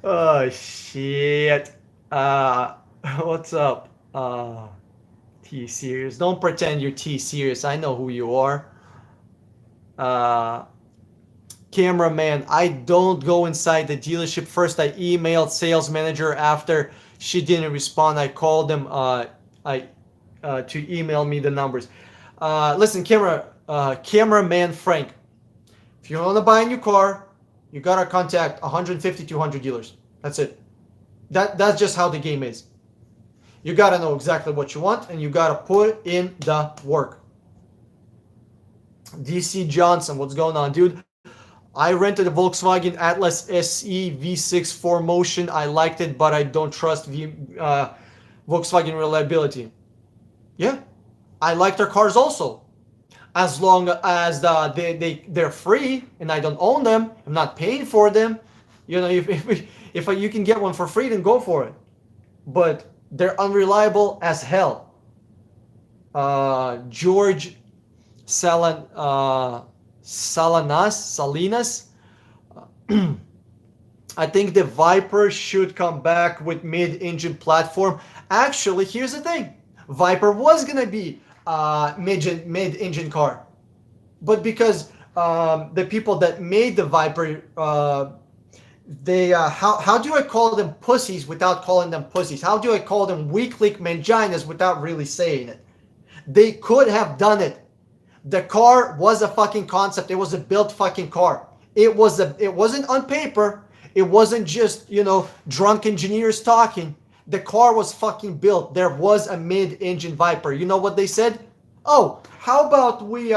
Oh, shit. What's up? T-Series. Don't pretend you're T-Series. I know who you are. Cameraman, I don't go inside the dealership. First, I emailed sales manager. After she didn't respond, I called them to email me the numbers. Listen, cameraman Frank, if you want to buy a new car, you gotta contact 150, 200 dealers. That's it. That's just how the game is. You gotta know exactly what you want, and you gotta put in the work. DC Johnson, what's going on, dude? I rented a Volkswagen Atlas SE V6 4Motion. I liked it, but I don't trust Volkswagen reliability. Yeah, I like their cars also. As long as they're free and I don't own them, I'm not paying for them. If you can get one for free, then go for it. But they're unreliable as hell. George Salinas. I think the Viper should come back with mid-engine platform. Actually, here's the thing. Viper was gonna be mid-engine car, but because the people that made the Viper, they how do I call them pussies without calling them pussies? How do I call them weak-link manginas without really saying it? They could have done it. The car was a fucking concept. It was a built fucking car. It wasn't on paper. It wasn't just, drunk engineers talking. The car was fucking built. There was a mid-engine Viper. You know what they said? Oh, how about we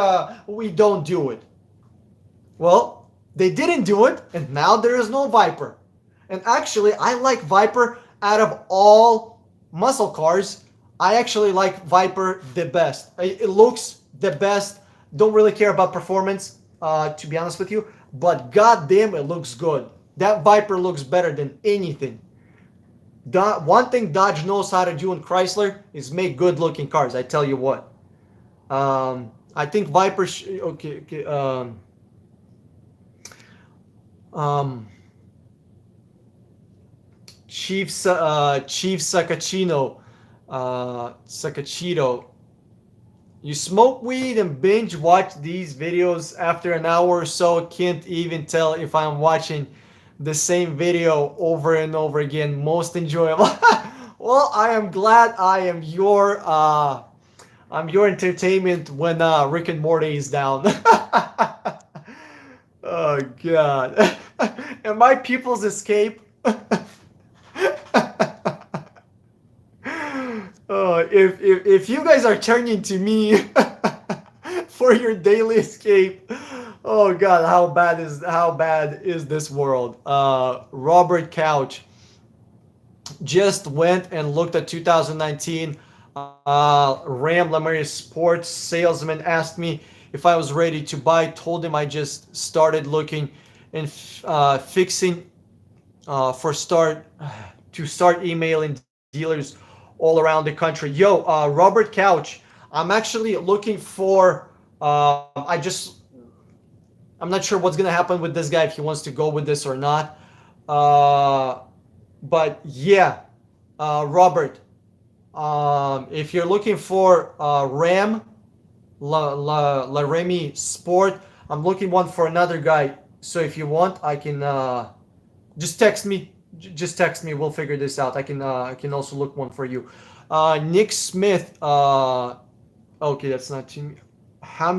don't do it? Well, they didn't do it, and now there is no Viper. And actually, I like Viper out of all muscle cars. I actually like Viper the best. It looks the best. Don't really care about performance, to be honest with you. But goddamn, it looks good. That Viper looks better than anything. One thing Dodge knows how to do in Chrysler is make good-looking cars. I tell you what. I think Viper. Okay. Chief Sakachino, Sakachito. You smoke weed and binge watch these videos after an hour or so. Can't even tell if I'm watching the same video over and over again. Most enjoyable. Well, I am glad I'm your entertainment when Rick and Morty is down. Oh God. Am I people's escape? If you guys are turning to me for your daily escape, oh God, how bad is this world? Robert Couch just went and looked at 2019 Ram Lamarius Sports. Salesman asked me if I was ready to buy. Told him I just started looking and fixing to start emailing dealers all around the country. Yo, Robert Couch, I'm actually looking for. I'm not sure what's gonna happen with this guy if he wants to go with this or not. But yeah, Robert, if you're looking for Ram La Remy Sport, I'm looking one for another guy. So if you want, I can just text me. Just text me. We'll figure this out. I can also look one for you. Nick Smith. Okay, that's not too. How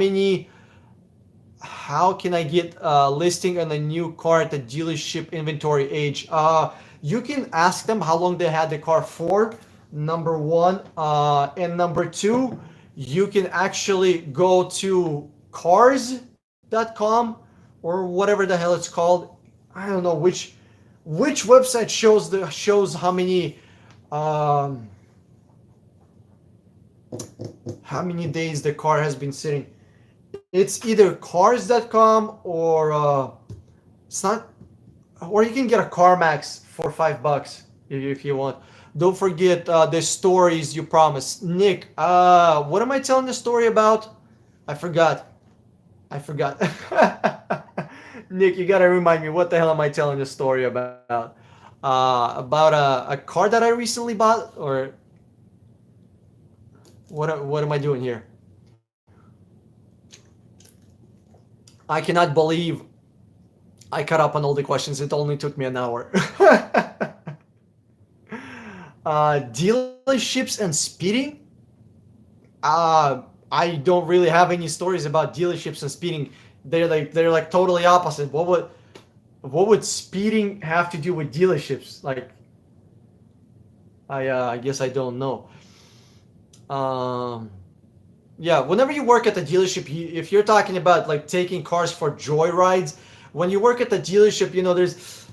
can I get listing on a new car at the dealership inventory age? You can ask them how long they had the car for. Number one, and number two, you can actually go to cars.com or whatever the hell it's called. I don't know which website shows how many days the car has been sitting. It's either cars.com or it's not, or you can get a CarMax for $5 if you want. Don't forget the stories you promised. Nick, what am I telling the story about? I forgot. Nick, you gotta remind me, what the hell am I telling the story about? About a car that I recently bought, or what am I doing here? I cannot believe I caught up on all the questions. It only took me an hour. Dealerships and speeding? I don't really have any stories about dealerships and speeding. They're like totally opposite. What would speeding have to do with dealerships? Like, I guess I don't know. Yeah, whenever you work at the dealership, if you're talking about like taking cars for joyrides, when you work at the dealership, there's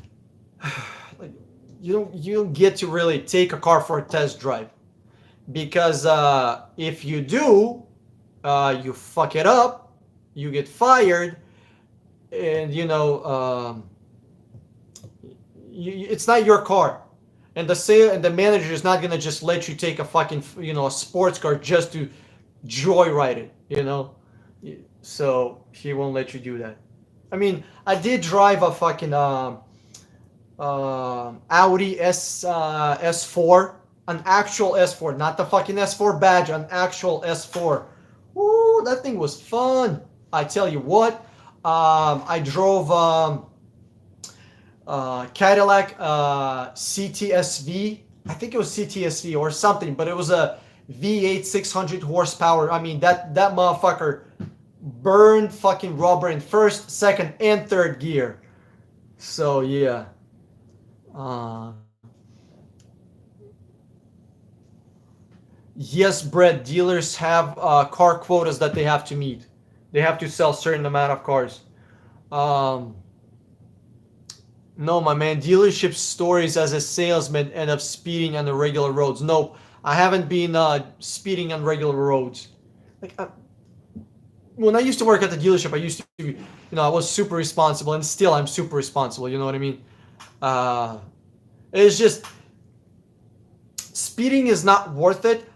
like you don't get to really take a car for a test drive, because if you do, you fuck it up, you get fired, and it's not your car, and the manager is not gonna just let you take a fucking a sports car just to joyride it. So he won't let you do that. I mean, I did drive a fucking Audi S4, an actual S4, not the fucking S4 badge, an actual S4. Woo, that thing was fun. I tell you what. I drove Cadillac CTSV. I think it was CTSV or something, but it was a V8 600 horsepower. I mean, that motherfucker burned fucking rubber in first, second, and third gear. So yeah. Yes, Brett, dealers have car quotas that they have to meet. They have to sell certain amount of cars. No, my man, dealership stories as a salesman end up speeding on the regular roads. Nope, I haven't been speeding on regular roads. Like, when I used to work at the dealership, I used to, I was super responsible, and still I'm super responsible. You know what I mean? It's just speeding is not worth it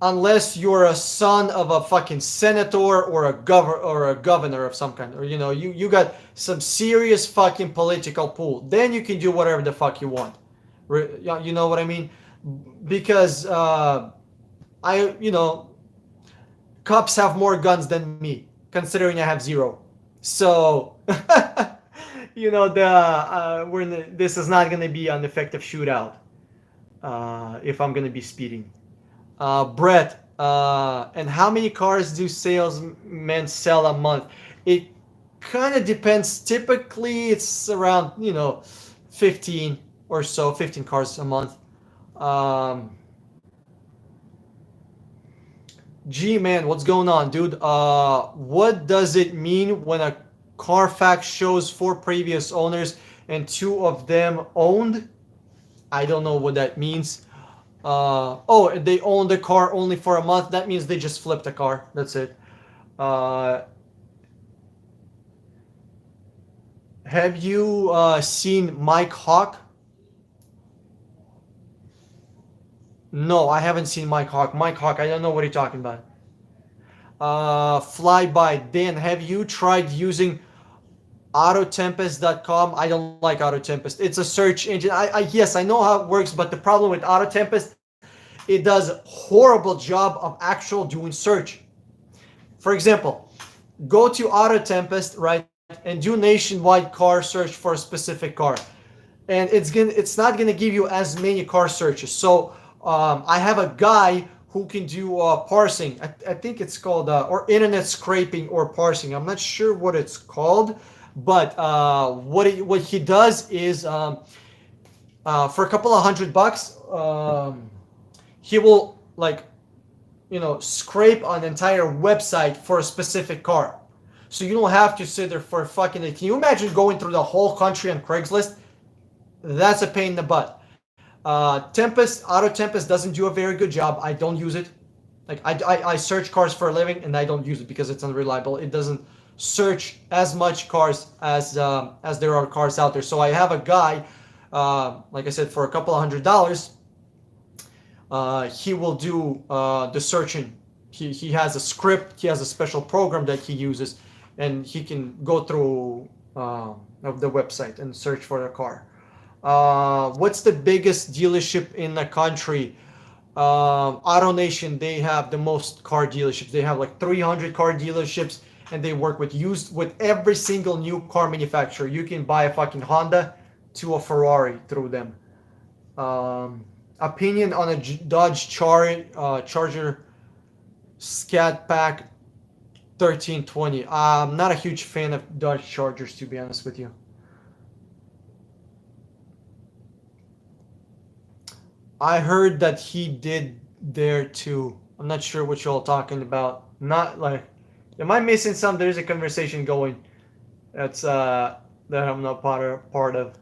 unless you're a son of a fucking senator or a governor of some kind, or you got some serious fucking political pull. Then you can do whatever the fuck you want. Yeah, you know what I mean? Because I, cops have more guns than me, considering I have zero. So, this is not gonna be an effective shootout if I'm gonna be speeding. Brett, and how many cars do salesmen sell a month? It kind of depends. Typically, it's around 15 or so, 15 cars a month. Um, G man, what's going on, dude? What does it mean when a Carfax shows four previous owners and two of them owned? I don't know what that means. Oh, they own the car only for a month. That means they just flipped the car. That's it. Uh, have you seen Mike Hawk? No, I haven't seen Mike Hawk. Mike Hawk, I don't know what you're talking about. Flyby. Dan, have you tried using Autotempest.com? I don't like Autotempest. It's a search engine. Yes, I know how it works, but the problem with Autotempest, it does horrible job of actual doing search. For example, go to Autotempest, right, and do nationwide car search for a specific car, and it's not gonna give you as many car searches. So I have a guy who can do parsing. I think it's called or internet scraping or parsing. I'm not sure what it's called, but what he does is for a couple of $100, he will like scrape an entire website for a specific car. So you don't have to sit there for fucking. Can you imagine going through the whole country on Craigslist? That's a pain in the butt. Auto Tempest doesn't do a very good job. I don't use it. Like I search cars for a living and I don't use it because it's unreliable. It doesn't search as much cars as there are cars out there. So I have a guy, like I said, for a couple of $100, he will do the searching. He has a script. He has a special program that he uses, and he can go through of the website and search for a car. What's the biggest dealership in the country? AutoNation, they have the most car dealerships. They have like 300 car dealerships, and they work with every single new car manufacturer. You can buy a fucking Honda to a Ferrari through them. Opinion on a Dodge Charger Scat Pack 1320. I'm not a huge fan of Dodge Chargers, to be honest with you. I heard that he did there too. I'm not sure what you're all talking about. Not like, am I missing some? There's a conversation going. That I'm not part of.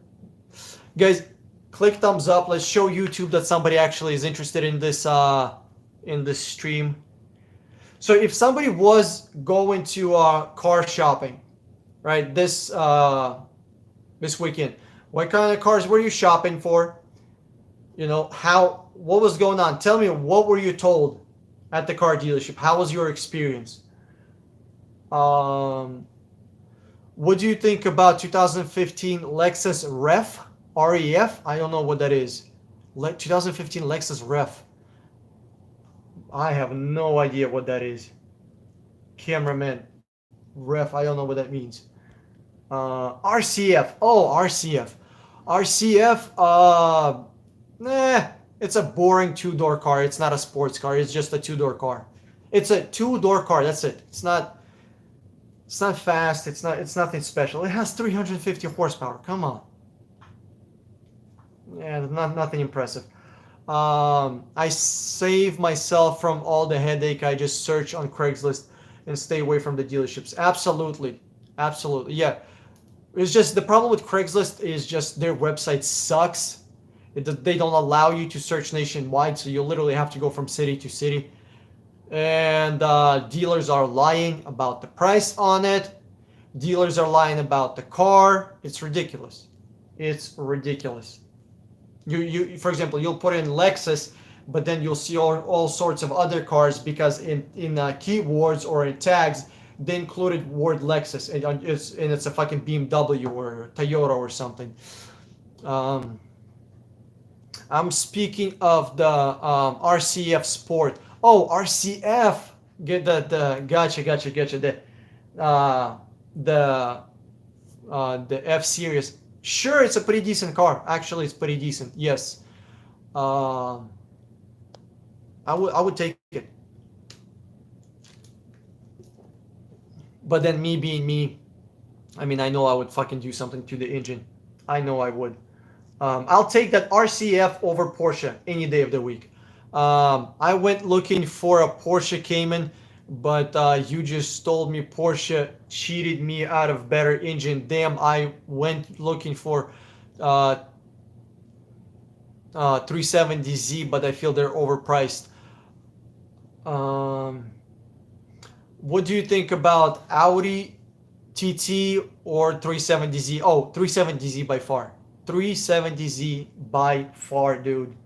Guys, click thumbs up. Let's show YouTube that somebody actually is interested in this stream. So if somebody was going to car shopping, right, this weekend, what kind of cars were you shopping for? What was going on? Tell me, what were you told at the car dealership? How was your experience? What do you think about 2015 Lexus REF? I don't know what that is. 2015 Lexus REF. I have no idea what that is. Cameraman. REF, I don't know what that means. RCF. Oh, RCF. RCF, it's a boring two-door car. It's not a sports car. It's just a two-door car. It's a two-door car. That's it. It's not fast. It's nothing special. It has 350 horsepower. Come on. Yeah, nothing impressive. I save myself from all the headache. I just search on Craigslist and stay away from the dealerships. Absolutely. Yeah. It's just the problem with Craigslist is just their website sucks. They don't allow you to search nationwide, so you literally have to go from city to city. And dealers are lying about the price on it. Dealers are lying about the car. It's ridiculous. You for example, you'll put in Lexus, but then you'll see all sorts of other cars because in keywords or in tags they included word Lexus, and it's a fucking BMW or Toyota or something. I'm speaking of the RCF Sport. Oh, RCF. Get the gotcha. Uh, the the F series. Sure, it's a pretty decent car. Actually, it's pretty decent. Yes. Um, I would take it. But then me being me, I mean, I know I would fucking do something to the engine. I know I would. I'll take that RCF over Porsche any day of the week. I went looking for a Porsche Cayman, but you just told me Porsche cheated me out of better engine. Damn, I went looking for uh, 370Z, but I feel they're overpriced. Um, what do you think about Audi TT or 370Z? Oh, 370Z by far. 370Z by far, dude.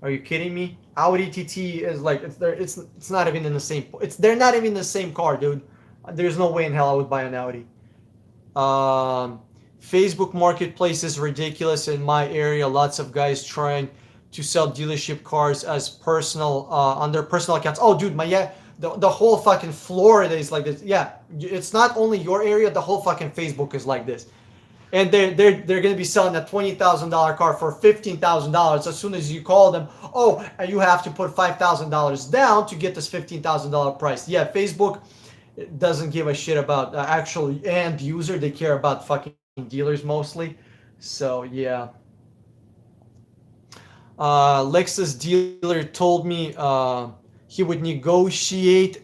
Are you kidding me? Audi TT is like it's not even in the same they're not even in the same car, dude. There's no way in hell I would buy an Audi. Um, Facebook Marketplace is ridiculous in my area. Lots of guys trying to sell dealership cars as personal on their personal accounts. Oh, dude, my yeah, the whole fucking Florida is like this. Yeah, it's not only your area. The whole fucking Facebook is like this. And they're gonna be selling a $20,000 car for $15,000 as soon as you call them. Oh, and you have to put $5,000 down to get this $15,000 price. Yeah, Facebook doesn't give a shit about actual end user. They care about fucking dealers mostly. So yeah. Lexus dealer told me he would negotiate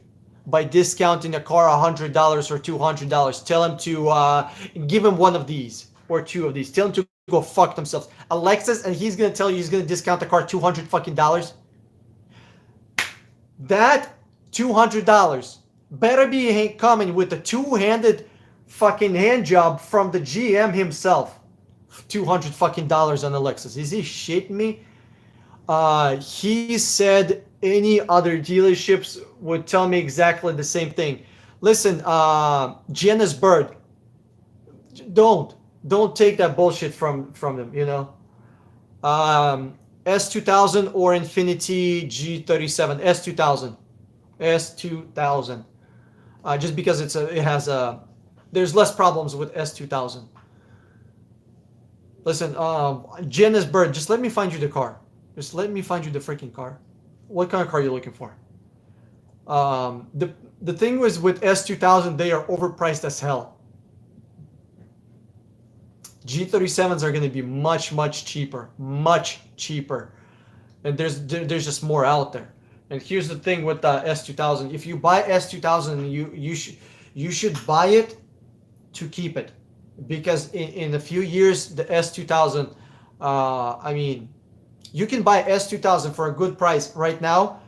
by discounting a car $100 or $200. Tell him to give him one of these or two of these. Tell him to go fuck themselves. Alexis, and he's gonna tell you he's gonna discount the car $200 fucking dollars. That $200 better be coming with a two-handed fucking hand job from the GM himself. $200 fucking dollars on the Lexus. Is he shitting me? He said any other dealerships would tell me exactly the same thing. Listen, Janus Bird, don't take that bullshit from them. You know, S2000 or Infiniti G37. S2000. Just because it has a there's less problems with S2000. Listen, Janus Bird, just let me find you the car. Just let me find you the freaking car. What kind of car are you looking for? The thing was with S2000, they are overpriced as hell. G37s are going to be much cheaper, and there's just more out there. And here's the thing with the S2000: if you buy S2000, you should buy it to keep it, because in a few years the S2000, I mean, you can buy S2000 for a good price right now,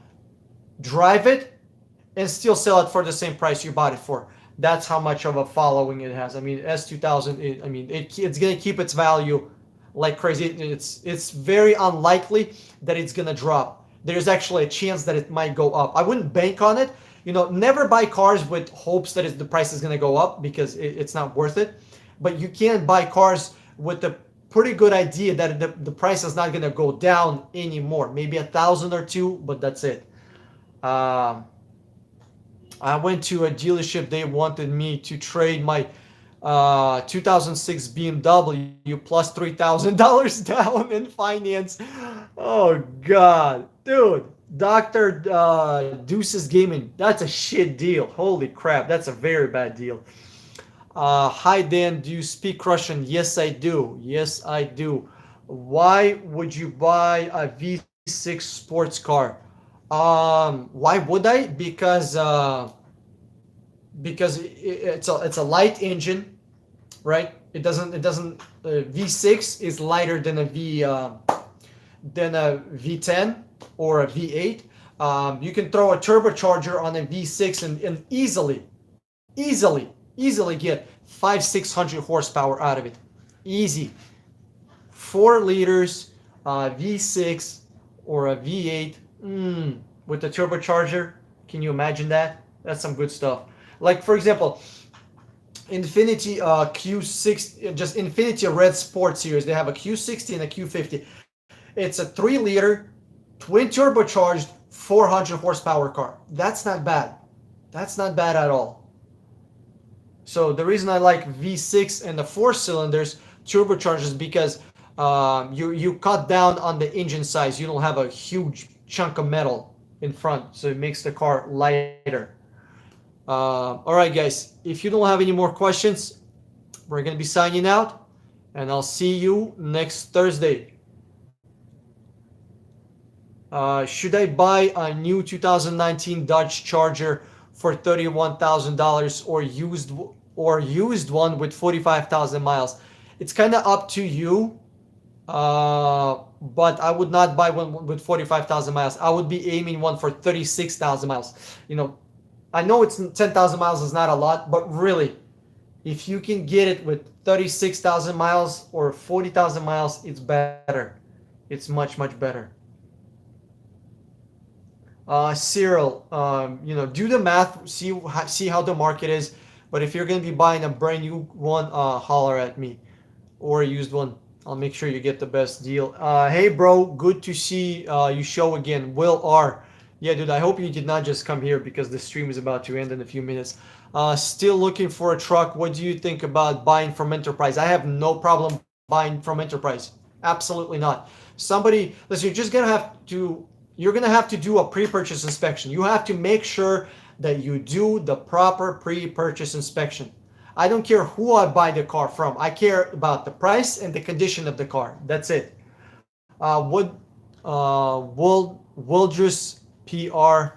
drive it, and still sell it for the same price you bought it for. That's how much of a following it has. I mean, S2000, it's gonna keep its value like crazy. It's very unlikely that it's gonna drop. There's actually a chance that it might go up. I wouldn't bank on it. You know, never buy cars with hopes that the price is gonna go up, because it's not worth it. But you can buy cars with the pretty good idea that the price is not gonna go down anymore. Maybe 1,000 or two, but that's it. I went to a dealership. They wanted me to trade my 2006 BMW plus $3,000 down in finance. Oh God, dude, Dr. Deuce's Gaming. That's a shit deal. Holy crap, that's a very bad deal. Hi Dan, do you speak Russian? Yes, I do. Yes, I do. Why would you buy a V6 sports car? Why would I? Because it's a light engine, right? It doesn't V6 is lighter than a V10 or a V8. You can throw a turbocharger on a V6 and easily get 500-600 horsepower out of it. Easy. 4 liters V6 or a V8 with the turbocharger. Can you imagine that? That's some good stuff. Like, for example, Infiniti Q6, just Infiniti Red Sport Series. They have a Q60 and a Q50. It's a 3-liter, twin turbocharged, 400 horsepower car. That's not bad. That's not bad at all. So the reason I like V6 and the 4 cylinders turbocharged is because you cut down on the engine size. You don't have a huge chunk of metal in front, so it makes the car lighter. All right, guys. If you don't have any more questions, we're gonna be signing out, and I'll see you next Thursday. Should I buy a new 2019 Dodge Charger for $31,000 or used one with 45,000 miles? It's kind of up to you, but I would not buy one with 45,000 miles. I would be aiming one for 36,000 miles. You know, I know it's 10,000 miles is not a lot, but really, if you can get it with 36,000 miles or 40,000 miles, it's better. It's much, much better. Cyril, you know, do the math, see how the market is. But if you're gonna be buying a brand new one, holler at me, or a used one. I'll make sure you get the best deal. Hey, bro, good to see you show again. Will R. Yeah, dude, I hope you did not just come here because the stream is about to end in a few minutes. Still looking for a truck. What do you think about buying from Enterprise? I have no problem buying from Enterprise. Absolutely not. Somebody, listen, you're gonna have to do a pre-purchase inspection. You have to make sure that you do the proper pre-purchase inspection. I don't care who I buy the car from. I care about the price and the condition of the car. That's it. Wildress PR,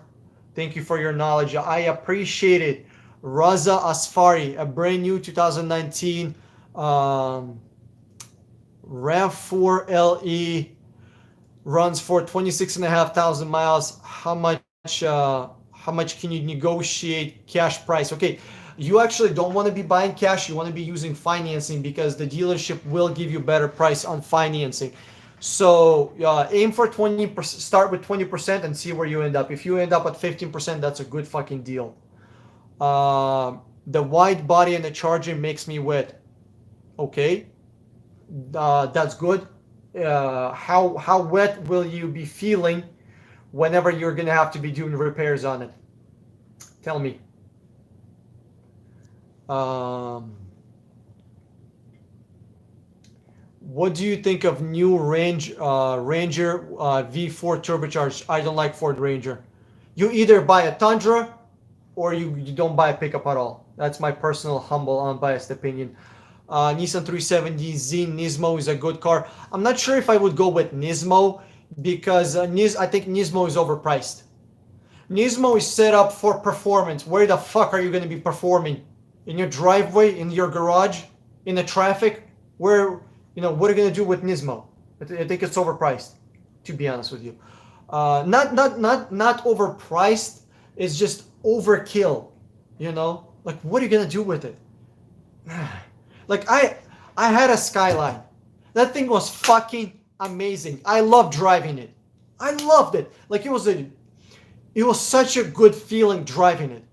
thank you for your knowledge. I appreciate it. Raza Asfari, a brand new 2019 RAV4 LE, runs for 26,500 miles. How much can you negotiate cash price? Okay, you actually don't want to be buying cash. You want to be using financing because the dealership will give you better price on financing. So aim for 20%, start with 20% and see where you end up. If you end up at 15%, that's a good fucking deal. The wide body and the Charger makes me wet. Okay, that's good. How wet will you be feeling whenever you're gonna have to be doing repairs on it? Tell me. What do you think of new Ranger V4 turbocharged? I don't like Ford Ranger. You either buy a Tundra or you don't buy a pickup at all. That's my personal, humble, unbiased opinion. Nissan 370Z Nismo is a good car. I'm not sure if I would go with Nismo because I think Nismo is overpriced. Nismo is set up for performance. Where the fuck are you going to be performing? In your driveway, in your garage, in the traffic? Where, you know, what are you going to do with Nismo? I think it's overpriced, to be honest with you. Not overpriced. It's just overkill. You know, like what are you going to do with it? Like I had a Skyline. That thing was fucking amazing. I loved driving it. I loved it. Like it was such a good feeling driving it.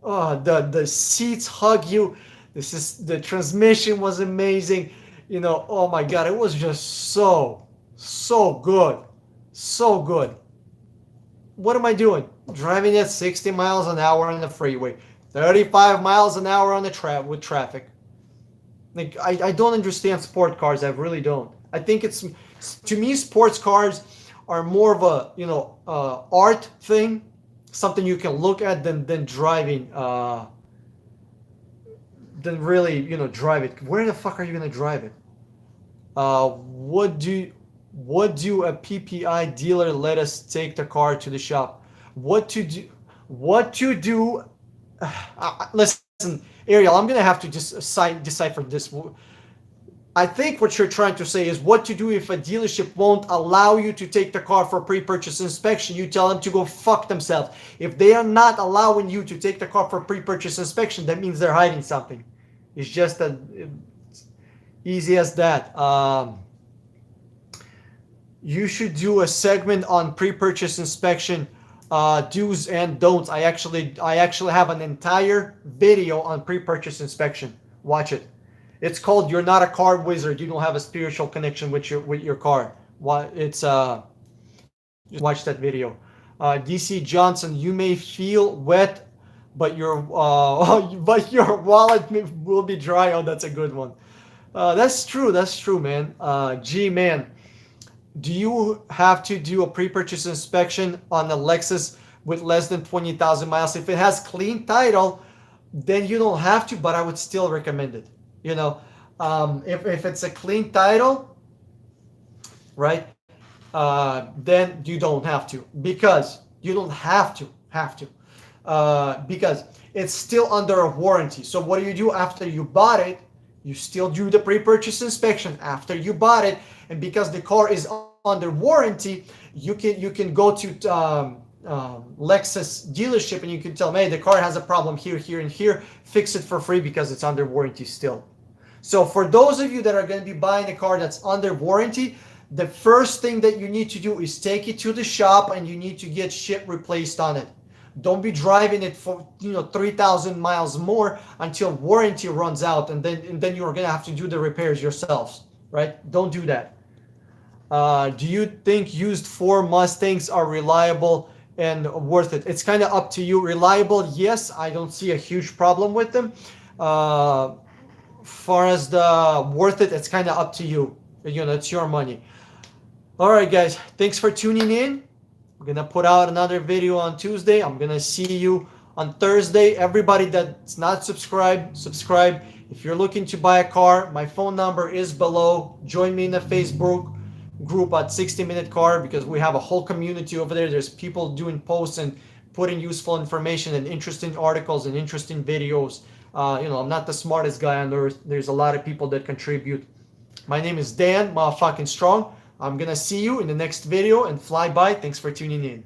Oh, the seats hug you. The transmission was amazing. You know, oh my god, it was just so good. So good. What am I doing? Driving at 60 miles an hour on the freeway, 35 miles an hour on the with traffic. Like I don't understand sport cars. I really don't. I think it's, to me, sports cars are more of a, you know, art thing, something you can look at than driving, than really, you know, drive it. Where the fuck are you gonna drive it? What do a PPI dealer let us take the car to the shop? What to do? Listen, Ariel, I'm gonna have to just decipher this. I think what you're trying to say is what to do if a dealership won't allow you to take the car for pre-purchase inspection. You tell them to go fuck themselves. If they are not allowing you to take the car for pre-purchase inspection, that means they're hiding something. It's just as easy as that. You should do a segment on pre-purchase inspection, do's and don'ts. I actually have an entire video on pre-purchase inspection. Watch it. It's called "You're Not a Car Wizard. You Don't Have a Spiritual Connection with your car." It's just watch that video. DC Johnson, you may feel wet, but your but your wallet will be dry. Oh, that's a good one. That's true. That's true, man. G man, do you have to do a pre-purchase inspection on a Lexus with less than 20,000 miles? If it has clean title, then you don't have to, but I would still recommend it. You know, if it's a clean title, right? Then you don't have to, because you don't have to because it's still under a warranty. So what do you do after you bought it? You still do the pre-purchase inspection after you bought it, and because the car is under warranty, you can go to Lexus dealership and you can tell them, hey, the car has a problem here, here, and here. Fix it for free because it's under warranty still. So for those of you that are going to be buying a car that's under warranty, the first thing that you need to do is take it to the shop and you need to get shit replaced on it. Don't be driving it for 3,000 miles more until warranty runs out, and then you're gonna have to do the repairs yourselves, right? Don't do that. Do you think used Ford Mustangs are reliable and worth it? It's kind of up to you. Reliable, yes. I don't see a huge problem with them. Far as the worth it, it's kind of up to you. It's your money. All right, guys. Thanks for tuning in. We're gonna put out another video on Tuesday. I'm gonna see you on Thursday. Everybody that's not subscribed, subscribe. If you're looking to buy a car, my phone number is below. Join me in the Facebook group at 60 Minute Car, because we have a whole community over there. There's people doing posts and putting useful information and interesting articles and interesting videos. I'm not the smartest guy on earth. There's a lot of people that contribute. My name is Dan, motherfucking strong. I'm gonna see you in the next video, and fly by. Thanks for tuning in.